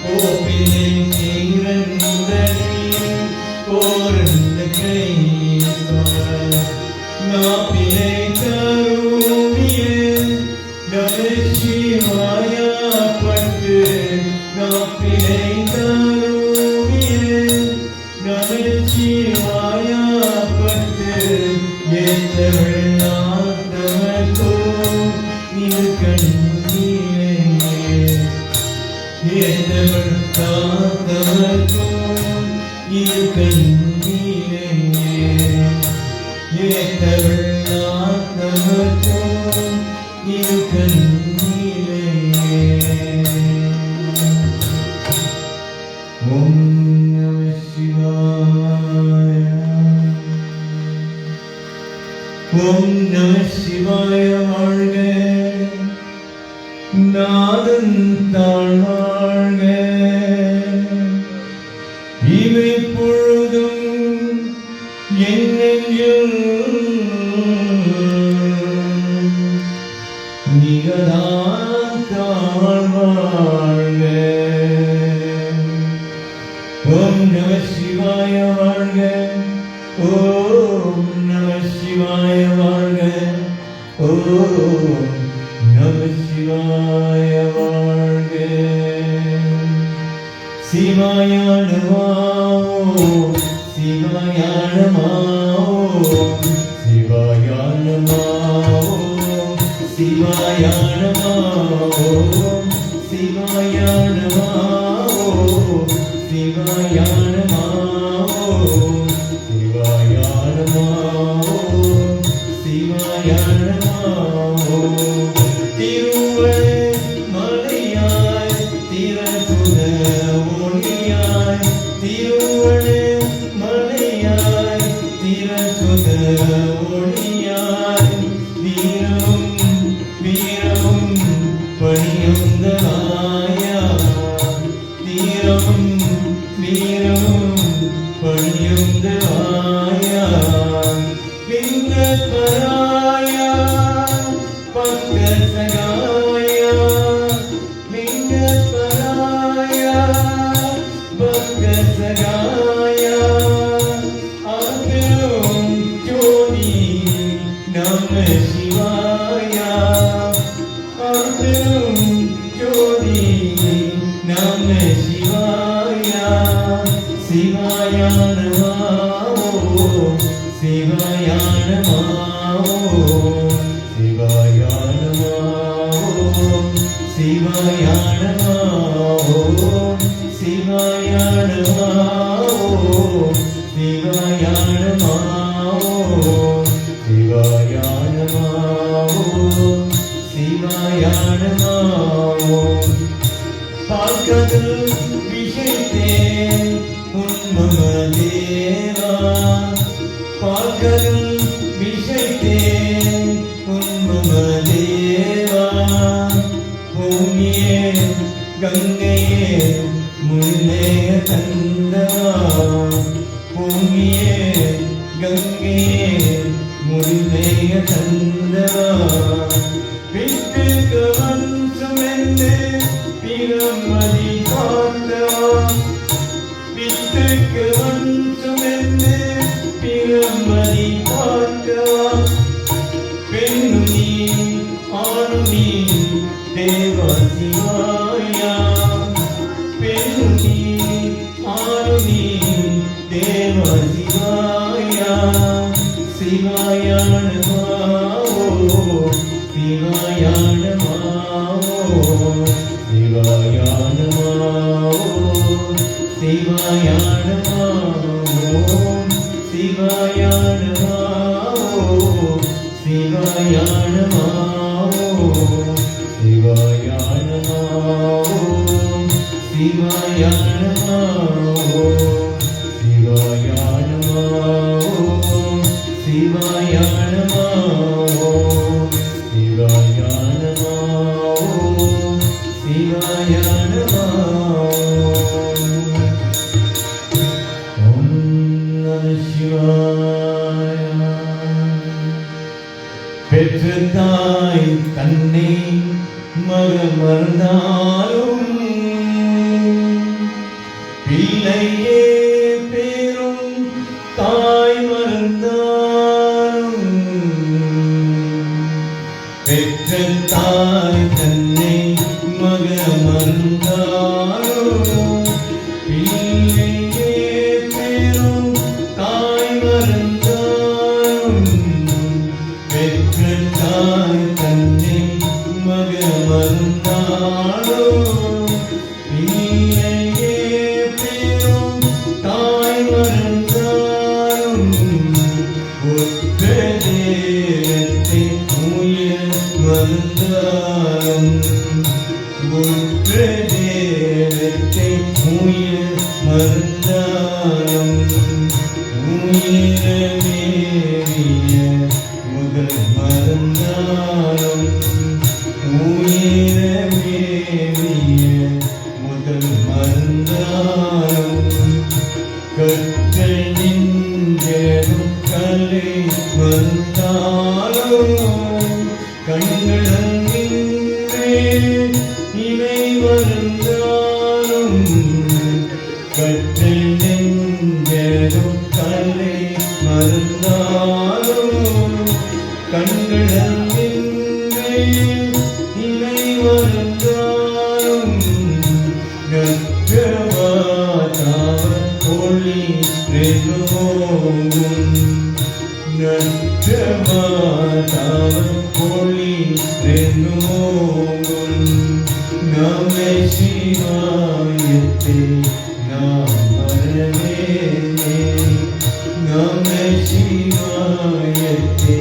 D: கோப்பிலை தீர்ந்தடி கோர்ந்த கை தொட மாப்பிளை தருவியே நமச்சிவாய பட்டு நாப்பிளை தருவியே நமச்சிவாய பட்டு ஏத்தவள் நாட்டமோ இது கண்ணீரே ஏத்தவள் காத்தவர்கோ இது கண்ணீரே ஏத்தவள் நாட்டமோ இது கண்ணீரே. ஓம் நம சிவாய. ஓம் நம சிவாய வாழ்க. நாதன் தாழ் வாழ்க. இவை பொழுதும் என் நெஞ்சில் நீங்கதான் வாழ்க. ஓம் நம சிவாய வாழ்க. ஓம் நம சிவாய வாழ்க. ஓம் நம சிவாய வாழ்க. சிவாய நமோ சிவாய நமோ சிவாய நமோ சிவாய நமோ சிவாய நமோ சிவாய நமோ சிவாய நமோ சிவாய நமோ. திருவண்ணாமலையாய் திரசுத ஒளியாய் திருவண்ணாமலையாய் திரசுத ஒளியாய் வீரம் வீரம் பணியுந்தவாயா வீரம் வீரம் பணியுந்தவாயா லிங்கப்பராயா பங்கசகாயா லிங்கப்பராயா பங்கசகாயா அருளும் ஜோதி நம சிவாயா அருளும் ஜோதி நம சிவாயா சிவாய நமோ சிவாய நமோ சிவாய நமோ சிவாய நமோ சிவாய நமோ சிவாய நமோ சிவாய நமோ சிவாய நமோ. பார்க்கடல் விஷயத்தேன் உன்மமதேவா பார்க்கடல் விஷயத்தேன் உன்மமதேவா பூமியே கங்கையே முன்னேய தந்தவா பூமியே கங்கையே முன்னேய தந்தவா விட்டுக்கு வன்சுமென்று பிரமதி பார்த்தவா விட்டுக்கு வன்சுமென்று பிரமதி பார்த்தவா பெண்ணு நீ ஆணு நீ தேவ சிவாயா பெண்ணு நீ ஆணு நீ தேவ சிவாயா சிவாய நமோ சிவாய நமோ சிவாய நமோ சிவாய நமோ சிவாய நமோ சிவாய நமோ சிவாய நமோ சிவாய நமோ சிவாய நமோ சிவாய நமோ சிவாய நமோ சிவாய நமோ ஓம் நம சிவாய பெற்ற தாய் தன்னை மகமறந்தாலும் பிள்ளையே பேரும் தாய் மறந்தாலும் பெற்ற தாய் தன்னை மகமறந்தாலும் பிள்ளையே பேரும் தாய் மறந்தாலும் பெற்ற தாய் தன்னை மகமறந்தாலும் பிள்ளையே பேரும் தாய் மறந்தாலும் ஒற்ற தேவத்தை உயிர் மறந்தாலும் ஒற்ற தேவத்தை உயிர் மறந்தாலும் உயிரமேறிய முதல் மறந்தாலும் உயிரமேறிய முதல் மறந்தாலும் கற்றல் நின்றதும் கலை மறந்தாலும் கண்களல் நின்றே இணை மறந்தாலும் கற்றல் நின்றதும் கலை மறந்தாலும் கண்களல் நின்றே இணை மறந்தாலும் நற்றவாதாவர் ஒளி ரெனோகும் நற்றவாதாவர் ஒளி ரெனோகும் நம சிவாயத்தை நாம் மறவேனே நம சிவாயத்தை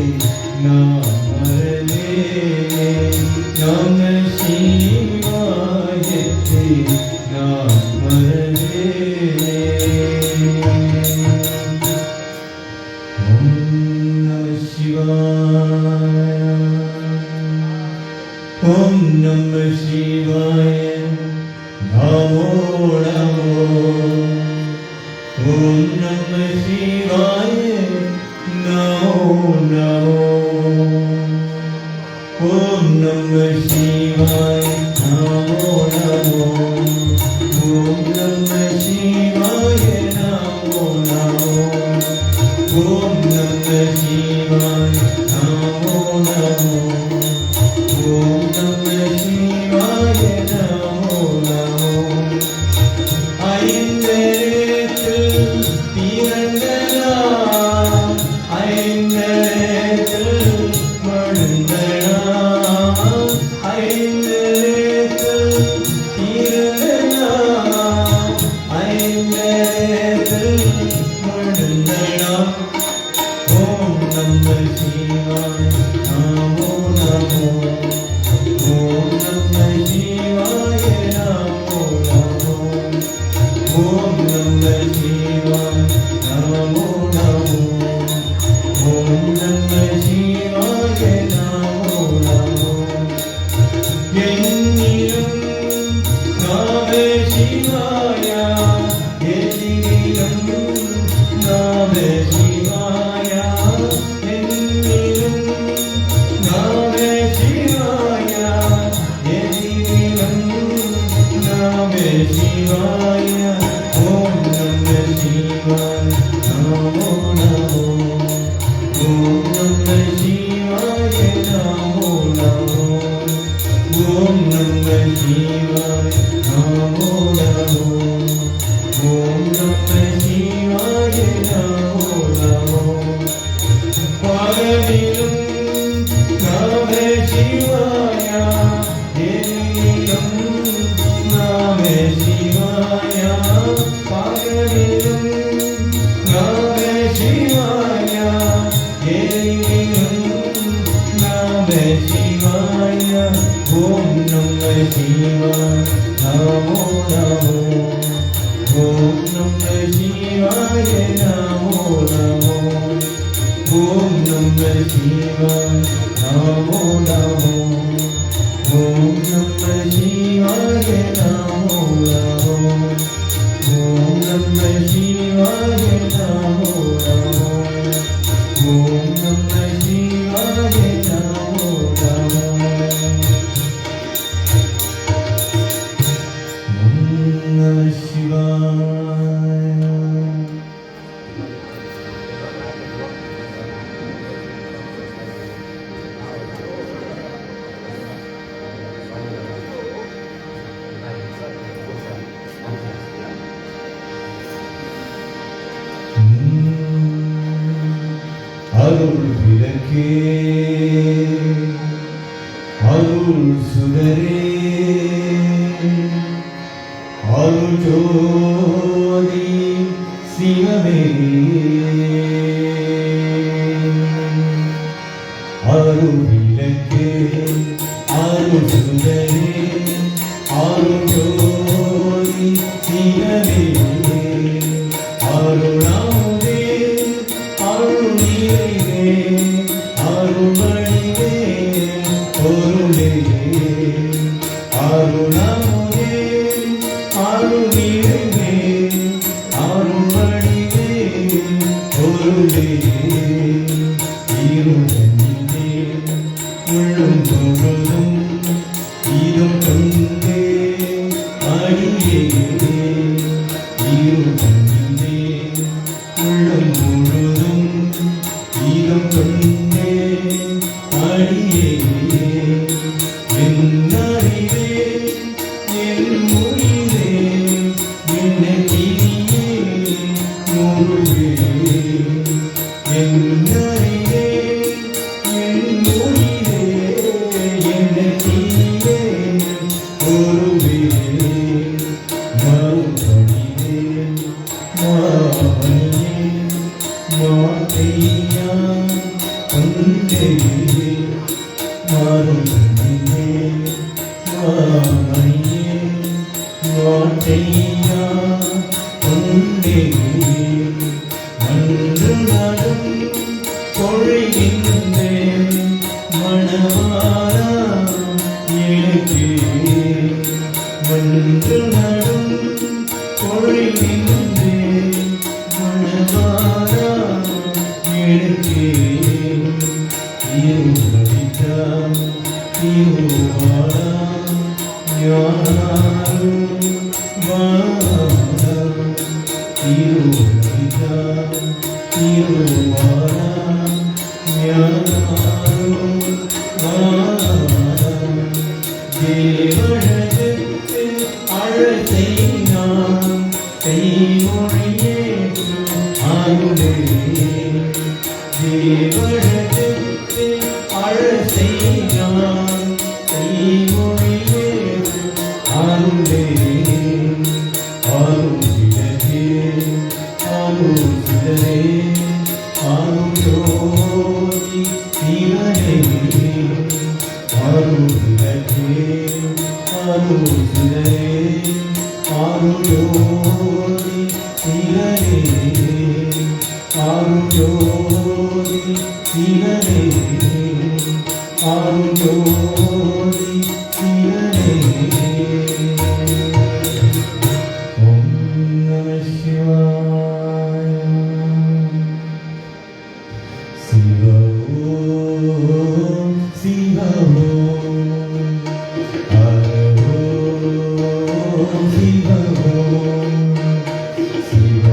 D: நாம் மறவேனே நம சிவாயத்தை நாம் மறவேனே ஓம் நம சிவாய ஓம் நம சிவாய நமோ நமோ ஓம் நம சிவாய நமோ நமோ ஓம் நம சிவாய நமோ நமோ ஓம் நம சிவாய நமோ நமோ ஓம் நம சிவாய நமோ நமோ ஓம் நம சிவாய நமோ நமோ ஐந்தெழுத்தில் பிறந்தனாம் ஐந்தெழுத்தில் மழுந்தனாம் ஐந்தெழுத்தில் பிறந்தனாம் ஐந்தெழுத்தில் மழுந்தனாம் ஓம் நம சிவாய நமோ நமோ ஓம் நம சிவாய நமோ நமோ ஓம் நம சிவாய நமோ நமோ ஓம் நம சிவாய நமோ நமோ என்னிலும் நாம சிவாய எதிரிலும் நாம சிவாய என்னிலும் நாம சிவாய எதிரிலும் நாம சிவாய ஓம் நம சிவாய நமோ நமோ ஓம் நம சிவாய நமோ நமோ ஓம் நம சிவாய நமோ நமோ ஓம் நம சிவாய நமோ நமோ பரவிலும் நாம சிவாய எதிரிலும் நாம சிவாய பரவிலும் நாம சிவாய எதிரிலும் நாம சிவாய ஓம் நம சிவாய நமோ நமோ ஓம் நம சிவாய நமோ நமோ ஓம் நம சிவாய நமோ நமோ ஓம் நம சிவாய சுடரே அருஜோதி சிவமே அருவிளக்கே அருசுடரே அருஜோதி சிவமே அருளாமுதே அருள்நீரே அருள்மணியே பொருளே அருளாமுதே அருள்நீரே அருள்மணியே பொருளே இருளே உள்ளும் பொழுதும் இதம் கொண்டே அடியே இருளே உள்ளும் பொழுதும் இதம் கொண்டே அடியே என்னறிவே என் மொழிவே என்னை கிரியே முழுவே என்னறிவே என் மொழிவே என்னை கிரியே முழுவே மறுபடியே மாமணியே மாத்தையா கொண்டே மாறுபடியே மாமணியே மாத்தையா கொண்டே அன்று நடும் பொழிகின்றேன் மணவாரா எனக்கு அன்று நடும் பொழிகின்றேன் மணவாரா எனக்கு இருவரிதா இருவாரா ஞானாரும் வாரா இருவரிதா இருவாரா ஞானாரும் வாரா தேவழகத்து அழகை நான் கைமொழியே அருளே தேவழகத்து அழகை நான் கைமொழியே அருளே அருளிடகே அருளிடரே அருளோதி சிவனே அருளிடகே அருளிடரே அருளோதி சிவனே அருளோதி சிவனே அருளோதி சிவனே ஓம் நம சிவாய சிவ ஓம் சிவ ஓம் ஹர ஓம் சிவ ஓம் சிவ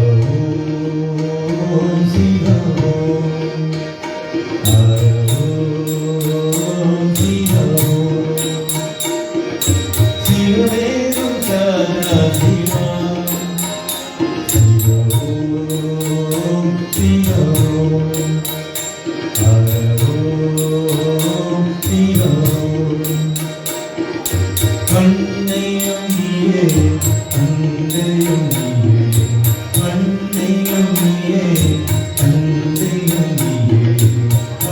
D: ஓம் சிவ ஓம் ஹர ஓம் சிவ ஓம் சிவமேரும் சதா சிவா சிவ ஓம் சிவ ஓம் ஹர ஓம் சிவ ஓம் கண்ணையும் நீயே அன்னையும் நீயே கண்ணையும் நீயே அன்னையும் நீயே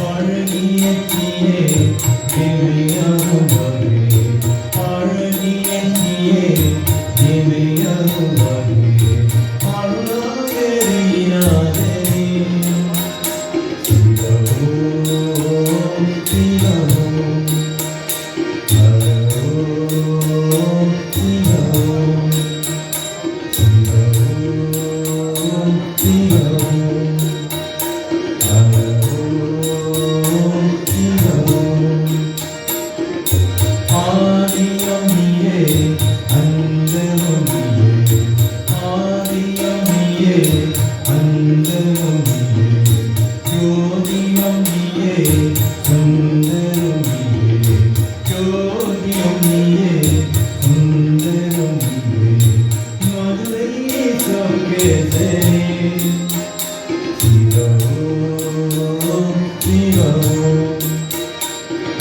D: அழகியத்தியே தேவையாகுவாரே அழகியத்தியே தேவையாகுவாரே அருளாகரினாதே சிவ ஓம் சிவ ஓம் ஹர ஓம் சிவ ஓம் சிவ ஓம் சிவ ஓம் ஹர ஓம் சிவ ஓம் ஆதியம் நீயே அந்தமும் நீயே ஆதியம் நீயே அந்தமும் நீயே ஜோதியம் நீயே சுந்தரம் நீயே ஜோதியம் நீயே சுந்தரம் நீயே மதுரை சொர்க்கேசரே சிவ ஓம் சிவ ஓம்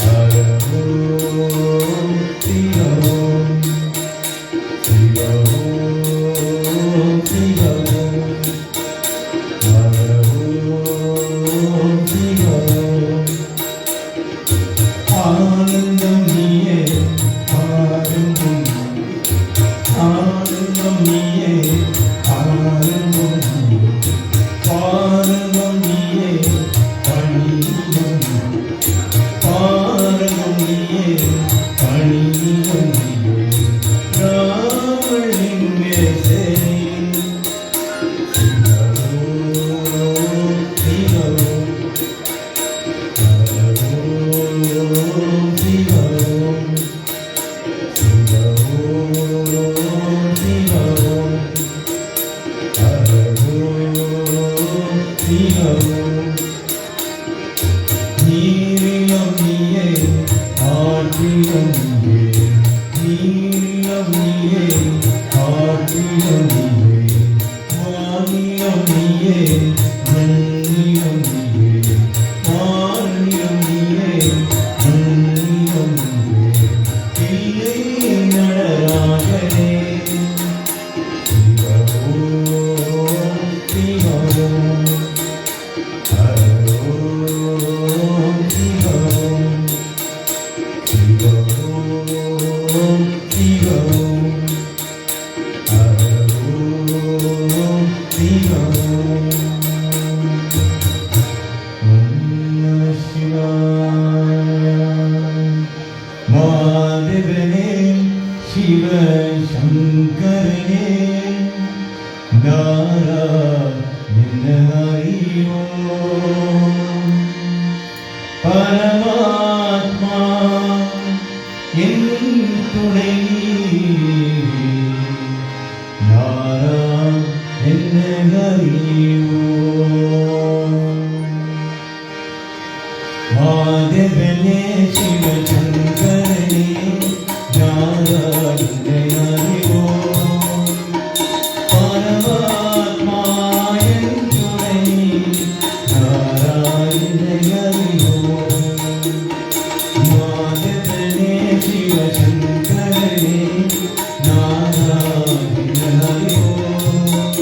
D: ஹர ஓம் சிவ சிவ சங்கரனே நாராயண ஹரிஓம் பரமாத்மா என் துணை நாராயண ஹரிஓம் மாதவனே சிவ சங்கரனே நாராயண ஹரிஓம் பரமாத்மா என் துணை நாராயண ஹரிஓம் மாதவனே சிவ சங்கரனே நாராயண ஹரிஓம்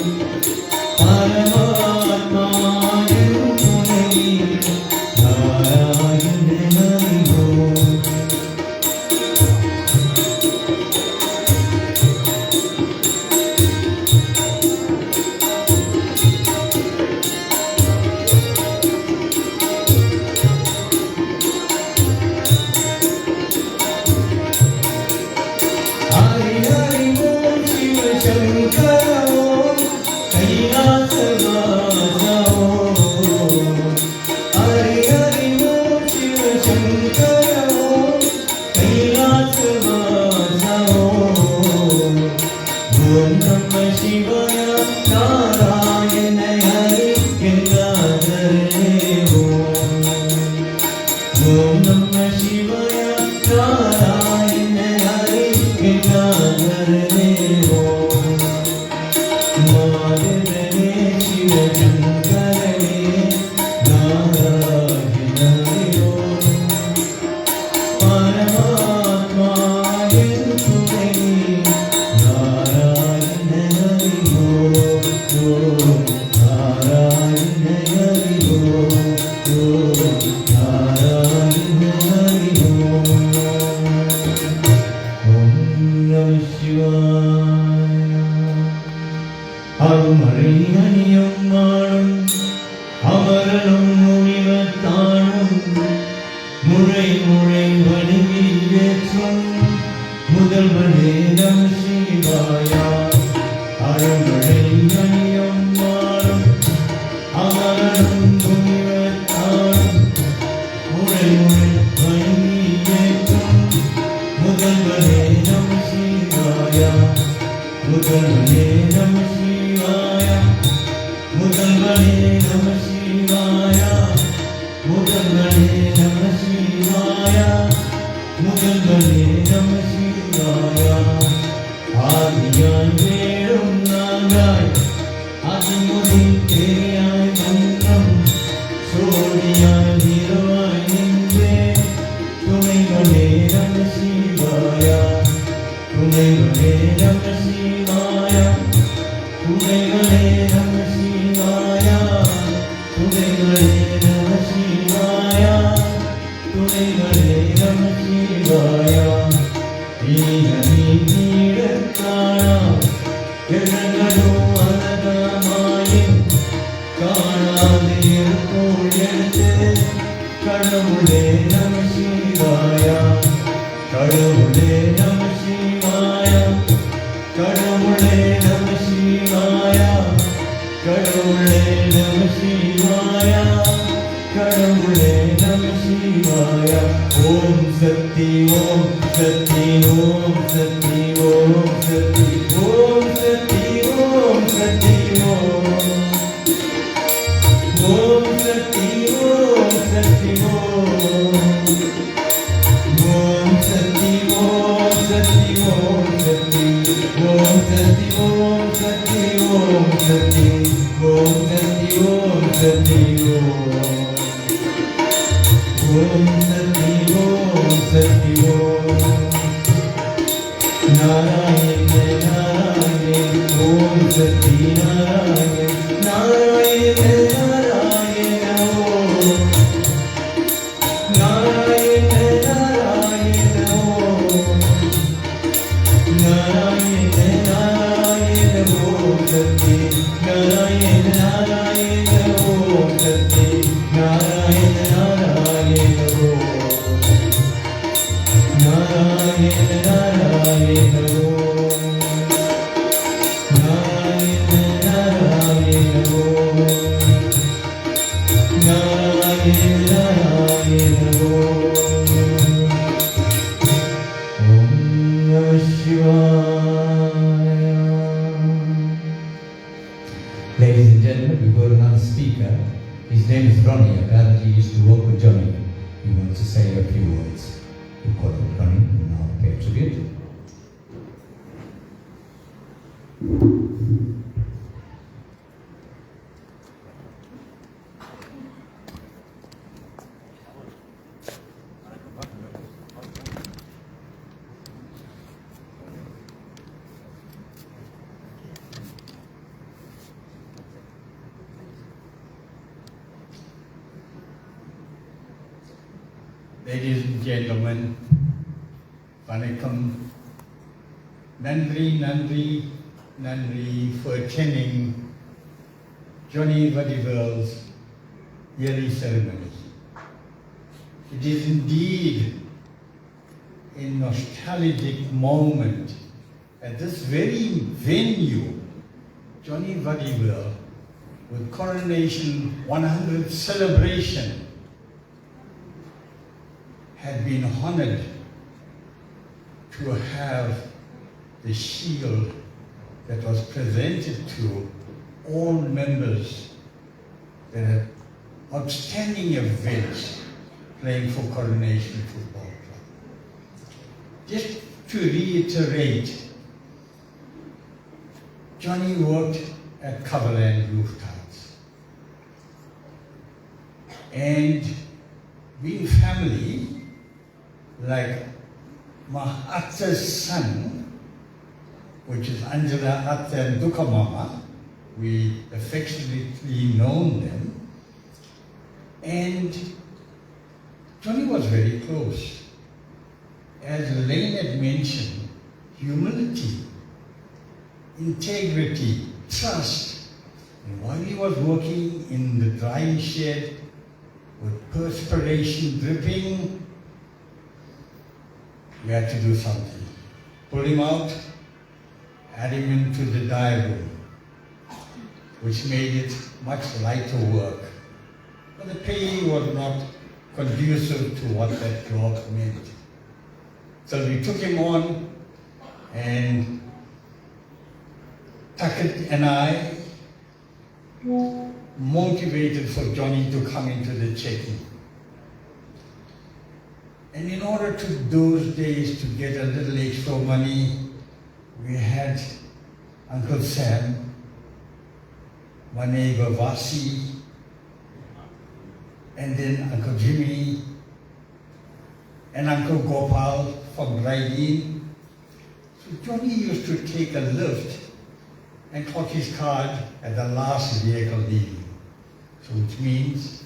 D: பரமாத்மா என் துணை நாராயண ஹரிஓம் ஹரி ஹரி ஓம் சிவ சங்கர ஓம் கைலாசவாச ஓம் ஹரி ஹரி ஓம் சிவ சங்கர ஓம் கைலாசவாச ஓம் ஓம் நம சிவாய நாராயண ஹரி கங்காதரனே ஓம் ஓம் நம சிவாய நாராயண ஹரி கங்காதரனே ஓம் மாதவனே சிவ சங்கரனே நாராயண ஹரிஓம் பரமாத்மா என் துணை நாராயண ஹரிஓம் ஓம் நாராயண ஹரிஓம் ஓம் நாராயண ஹரிஓம் ஓம் நம சிவாய அருமறை அணியும் நாளும் அமரனும் முனிவத்தானும் முறை முறை வடிவில் ஏற்றும் முதல்வனே நம சிவாயா அருமறை அணியும் நாளும் அமரனும் முனிவத்தானும் முறை முறை வடிவில் ஏற்றும் முதல்வனே நம சிவாயா முதல்வனே நம சிவாய முதல்வனே நம சிவாய முதல்வனே நம சிவாய முதல்வனே நம சிவாய ஆதியாய் வேடும் நாங்காய் அதிமுதி தேயாய் மன்றம் சோழியாய் நிறவாய் நின்றே துணைவனே நம சிவாய துணைவனே நம சிவாய துணைவனே நம சிவாய துணைவனே நம சிவாய துணைவனே நம சிவாய ஈனி நீடக்கானா எழங்கடோ அழகமாயின் காணாது இருக்கோள் எழுத்து கடவுளே நம சிவாய கடவுளே நம சிவாய கடவுளே நம சிவாய கடவுளே நம சிவாய கடவுளே நம சிவாய ஓம் சக்தி ஓம் சக்தி ஓம் சக்தி ஓம் சக்தி ஓம் சக்தி ஓம் சக்தி ஓம் ஓம் சக்தி ஓம் சக்தி ஓம் ஓம் சக்தி ஓம் சக்தி ஓம் சக்தி ஓம் சக்தி ஓம் சக்தி ஓம் சக்தி ஓம் சக்தி ஓம் சக்தி ஓம் சக்தி ஓம் சக்தி ஓம் நாராயண நாராயண ஓம் சக்தி நாராயண நாராயண நாராயண ஓம் நாராயண நாராயண ஓம் நாராயண நாராயண ஓம் சக்தி நாராயண நாராயண ஓம் சக்தி நாராயண நாராயண ஓம் Narayana Narayana
A: Ladies and gentlemen, we've got another speaker. His name is Ronnie. Apparently he used to work with Johnny. He wants to say a few words. We've got Ronnie and I'll pay tribute.
E: Ladies and gentlemen, Vanakkam, Nandri for attending Johnny Vadivel's yearly ceremony. It is indeed a nostalgic moment at this very venue, Johnny Vadivel, with Coronation 100th celebration, had been honored to have the shield that was presented to all members that had outstanding events playing for Coronation Football Club. Just to reiterate, Johnny worked at Coverland Rooftops, and being family, like my Atta's son, which is Angela Atta and Duka Mama, we affectionately known them, and Johnny was very close. As Elaine had mentioned, humility, integrity, trust. And while he was working in the drying shed with perspiration dripping, we had to do something. Pull him out, add him into the dye room, which made it much lighter work. But the pay was not conducive to what that job meant. So we took him on, and Takat and I motivated for Johnny to come into the checking. And in order to those days to get a little extra money, we had Uncle Sam, my neighbor Vasi, and then Uncle Jimmy, and Uncle Gopal from Raideen. So Johnny used to take a lift and clock his card at the last vehicle leaving. So which means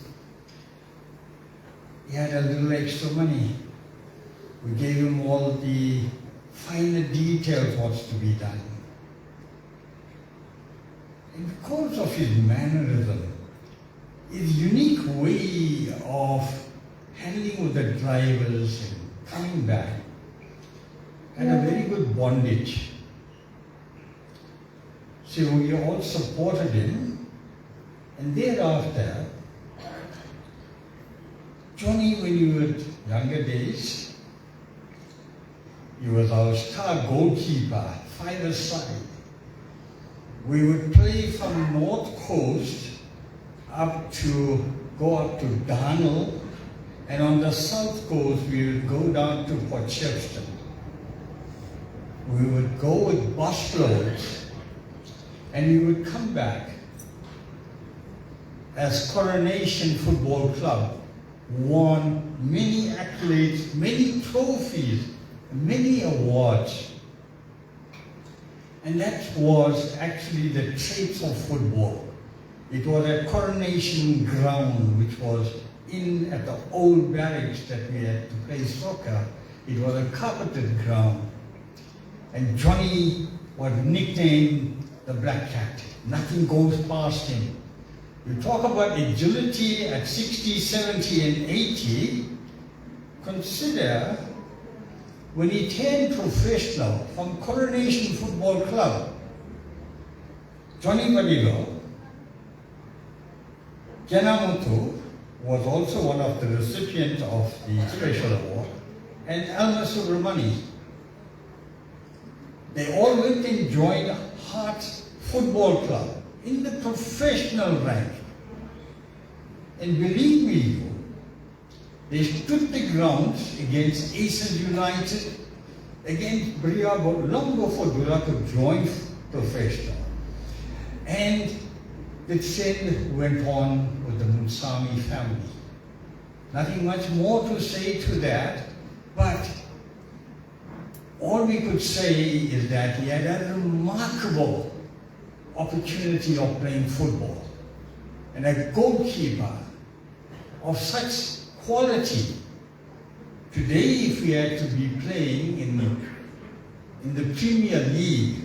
E: he had a little extra money. We gave him all the finer details what's to be done. And because of his mannerism, his unique way of handling with the drivers and coming back, had a very good bondage. So we all supported him, and thereafter, Johnny, when you were younger days, he was our star goalkeeper, 5-a-side. We would play from North Coast go up to Darnell, and on the South Coast we would go down to Port Shepstone. We would go with bus loads, and we would come back as Coronation Football Club, won many accolades, many trophies, many awards. And that was actually the traits of football. It was a Coronation ground, which was in at the old barracks that we had to play soccer. It was a carpeted ground. And Johnny was nicknamed the Black Cat. Nothing goes past him. You talk about agility at 60, 70, and 80. Consider when he turned professional from Coronation Football Club, Johnny Badigo, Janamoto was also one of the recipients of the special award, and Elmer Subramani. They all went and joined Hearts Football Club in the professional rank. And believe me, they stood the grounds against Aces United, against Briabo, long before Dura could join professional. And the trend went on with the Munsami family. Nothing much more to say to that, but all we could say is that he had a remarkable opportunity of playing football, and a goalkeeper of such quality. Today, if we had to be playing in the Premier League,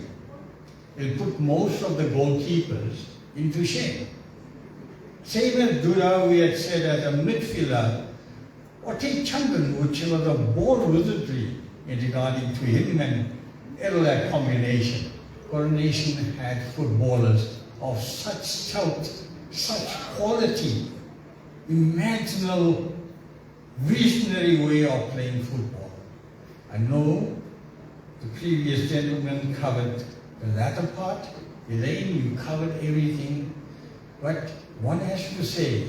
E: it'll put most of the goalkeepers into shame. Same as Dura, we had said as a midfielder, or take Chandran, which was a ball wizardry in regarding to him and Erla combination. Coronation had footballers of such stout, such quality, imaginable, visionary way of playing football. I know the previous gentleman covered the latter part. Elaine, you covered everything. But one has to say,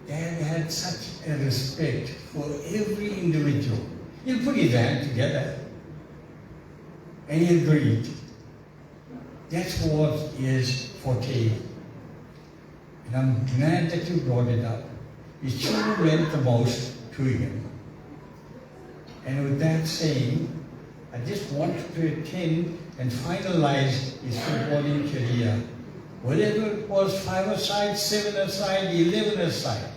E: Dad had such a respect for every individual. He'll put his hand together and he'll greet. That's what is forte. And I'm glad that you brought it up. His children meant the most to him. And with that saying, I just want to attend and finalize his footballing career. Whatever it was, 5-a-side, 7-a-side, 11-a-side.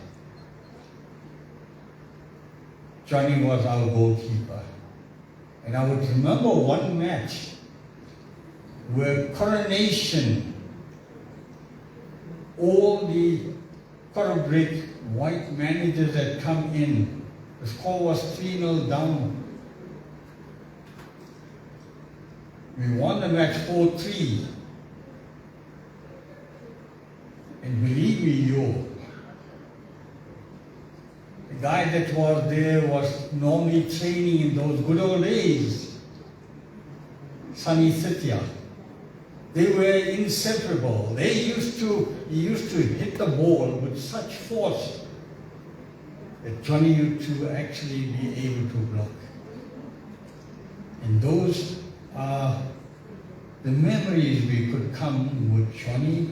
E: Johnny was our goalkeeper. And I would remember one match where Coronation, all the Corobrik white managers had come in. The score was 3-0 down. We won the match 4-3. And believe me, the guy that was there was normally training in those good old days, Sunny Sitya. They were inseparable. He used to hit the ball with such force that Johnny used to actually be able to block. And those are the memories we could come with Johnny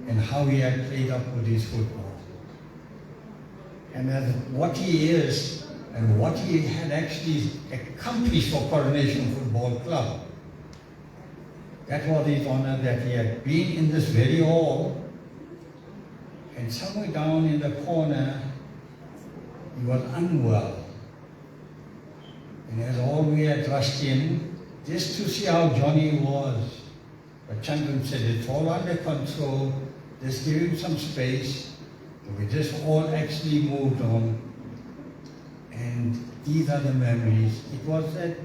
E: and how he had played up with his football. And as what he is and what he had actually accomplished for Coronation Football Club. That was his honor, that he had been in this very hall, and somewhere down in the corner, he was unwell. And as all we had rushed in, just to see how Johnny was. But Chandran said, it's all under control, just give him some space. So we just all actually moved on. And these are the memories. It was an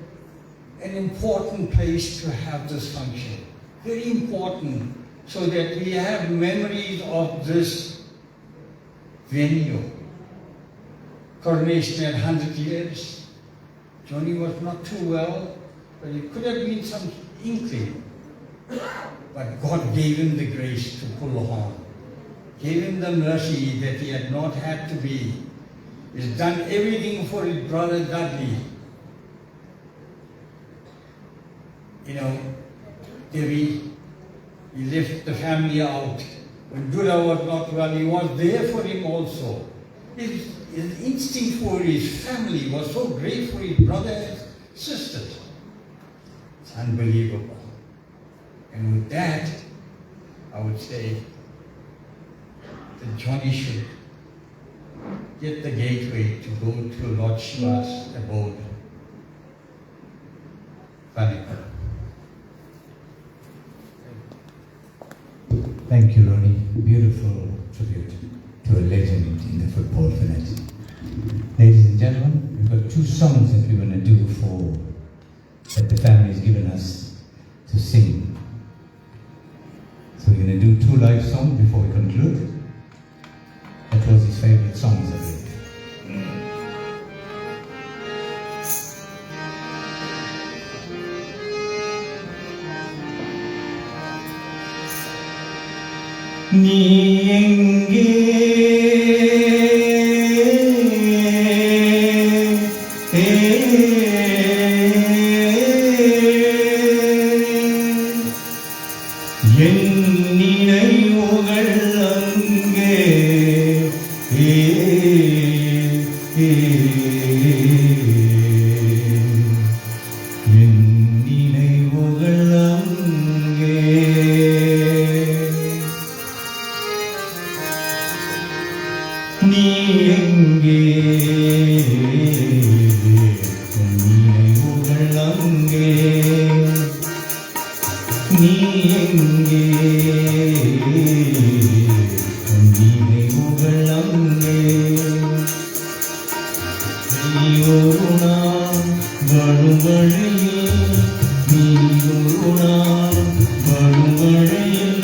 E: important place to have this function. Very important, so that we have memories of this venue. Coronation had 100 years. Johnny was not too well, but it could have been some inkling. But God gave him the grace to pull on. Gave him the mercy that he had not had to be. He's done everything for his brother Dudley. You know, he left the family out. When Dura was not well, he was there for him also. His instinct for his family was so great, for his brother and sisters. It's unbelievable. And with that, I would say that Johnny should get the gateway to go to Lord Shiva's abode. Vanika.
A: Thank you, Ronnie. Beautiful tribute to a legend in the football fanatic. Ladies and gentlemen, we've got 2 songs that we're going to do that the family has given us to sing. So we're going to do 2 live songs before we conclude. That was his favorite songs of it. நீ எங்கே என் நினைவுகள் அங்கே என் நினைவுகள் அங்கே நீ எங்கே உன் நினைவுகள் அங்கே நீ எங்கே உன் நினைவுகள் அங்கே நீ ஒரு நாள் வரும் வழியில் நீ ஒரு நாள் வரும் வழியில்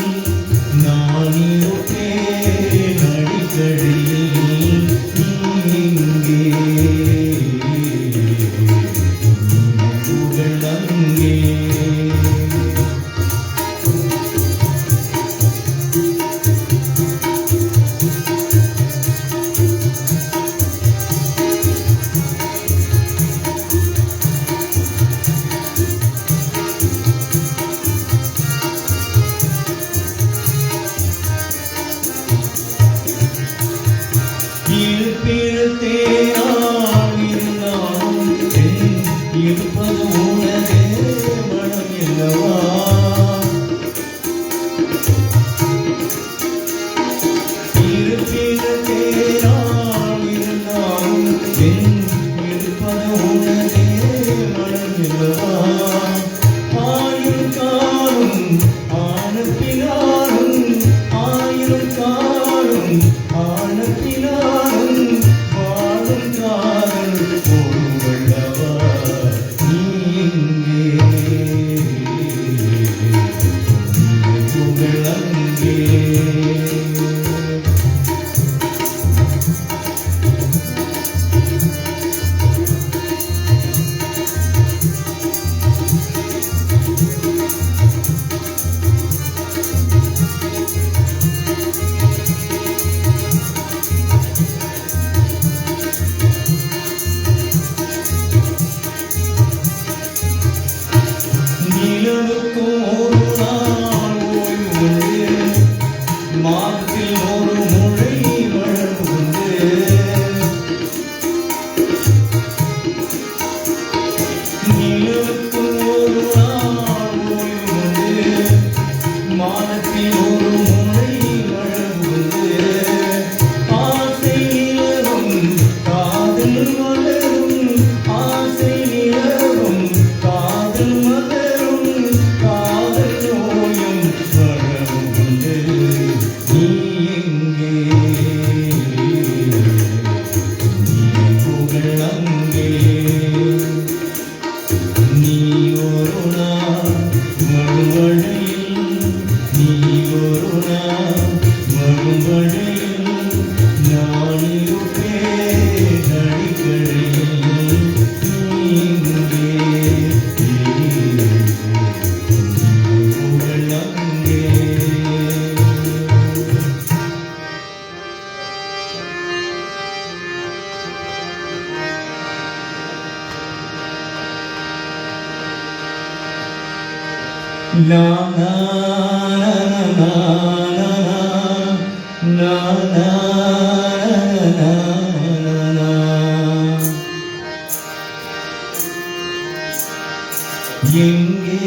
A: நான் இருப்பேன் அடிக்கடியில் நீ எங்கே நினைவுகள் அங்கே இருப்பது உனதே மனம் அல்லவா இருப்பிடத்தே நான் இருந்தாலும் இருப்பது உனதே மனம் அல்லவா ஆயிரம் காலம் ஆனப்பினாலும் ஆயிரம் காலம் ஆனப்பினாலும் வாழும் காதல் போடுவல்லவா நீ எங்கே நினைவுகள் அங்கே நிலவுக்கும் ஒரு நாள் ஓய்வு உண்டு மாதத்தில் ஒரு முறை வளர்வு உண்டு நிலவுக்கும் ஒரு நாள் ஓய்வு உண்டு மாதத்தில் ஒரு முறை வளர்வு உண்டு ஆசை நிலவும் காதல் மலரும் ஆசை நிலவும் காதல் மலரும் காதல் நோயும் வளரும் உண்டு நீ எங்கே நினைவுகள் அங்கே நீ ஒரு நாள் மறுவழியில் நீ ஒரு நாள் மறுவழியில் நான் இருப்பேன் அடிக்கடியில் நீ எங்கே நினைவுகள் அங்கே La na na na na na na na எங்கே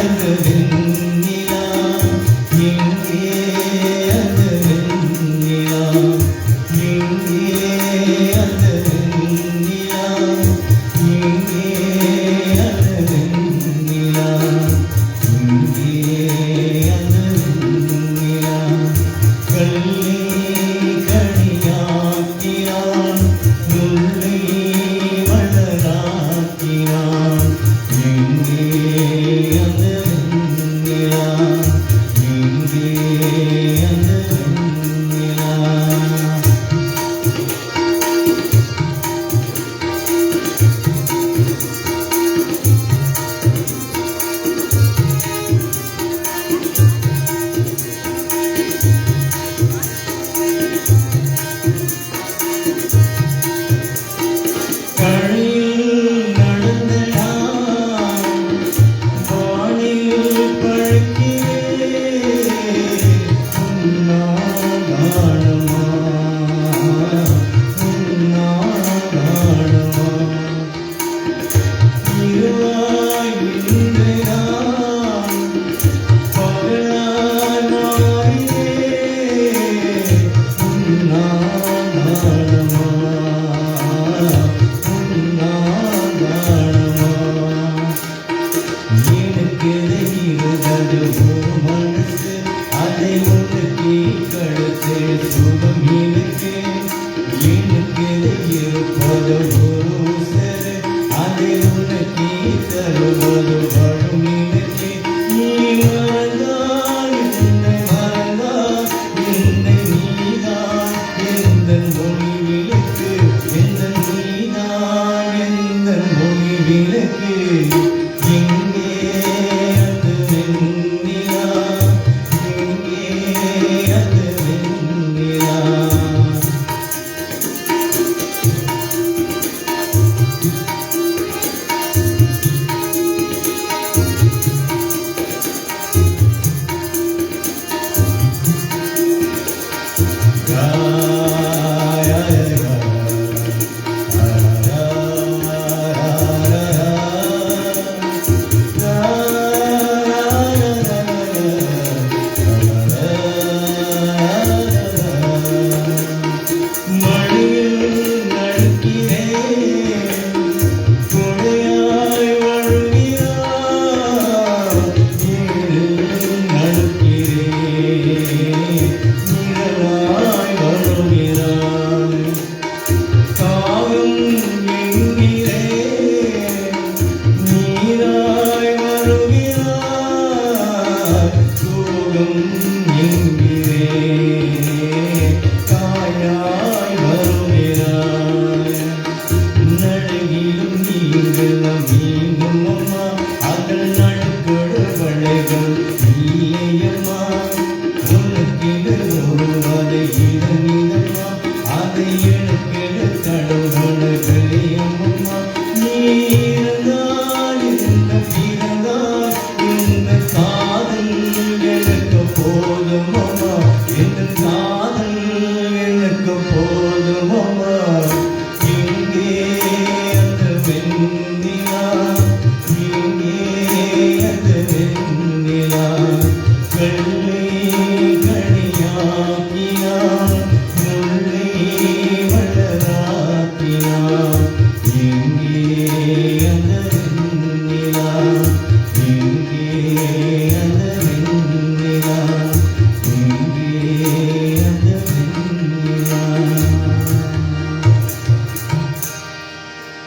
A: அந்த வெண்ணிலா எங்கே அந்த வெண்ணிலா எங்கே அந்த வெண்ணிலா எங்கே அந்த வெண்ணிலா எங்கே அந்த வெண்ணிலா கல்லை கனியாக்கினான்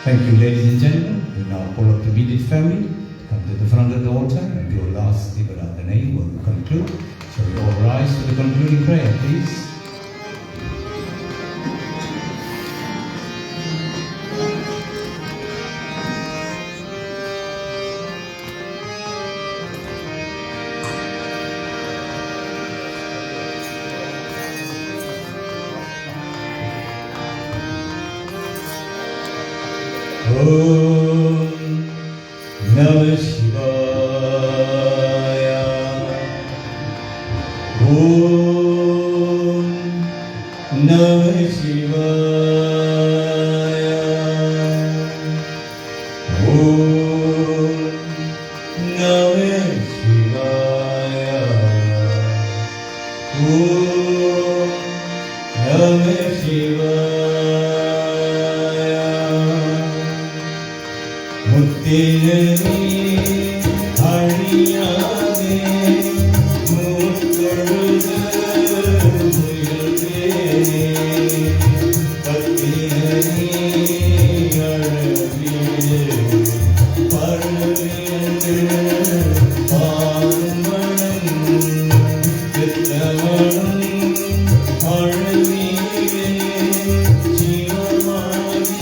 A: Thank you, ladies and gentlemen. We now call up the immediate family to come to the front of the altar and your last Divaradhanai will conclude. Shall we all rise for the concluding prayer, please? Om Namah Shivaya. Om Namah Shivaya. Om Namah Shivaya. Om Namah Shivaya. முத்திரனே அழியாதே முத்தொழுது முயல்வேனே பத்திரனே அழவிலே பரவியன்று பாருமணம் சித்தமணம் அழவிலே ஜீவமாகி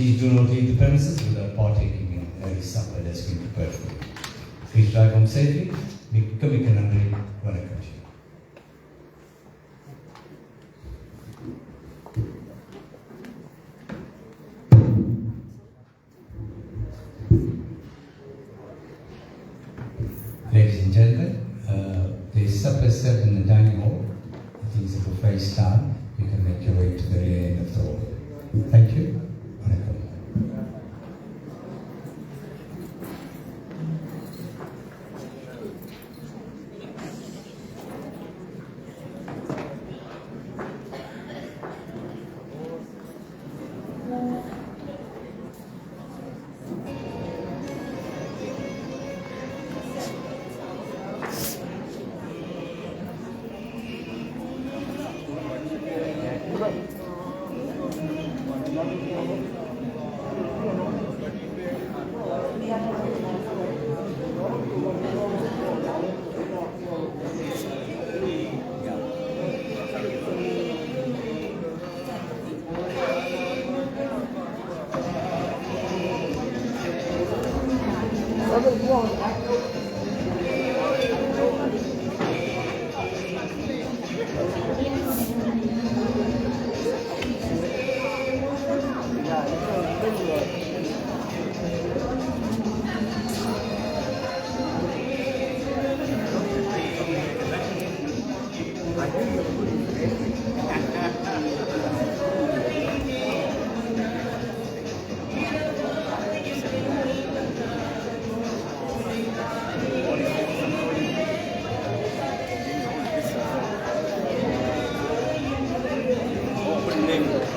A: Please do not leave the premises without partaking in early supper that's been prepared for you. Please drive home safely. மிக்க நன்றி. வணக்கம். Ladies and gentlemen, the supper is served in the dining hall. It is a buffet style. You can make your way to the rear end of the hall. Thank you. Wonderful.
F: Yeah.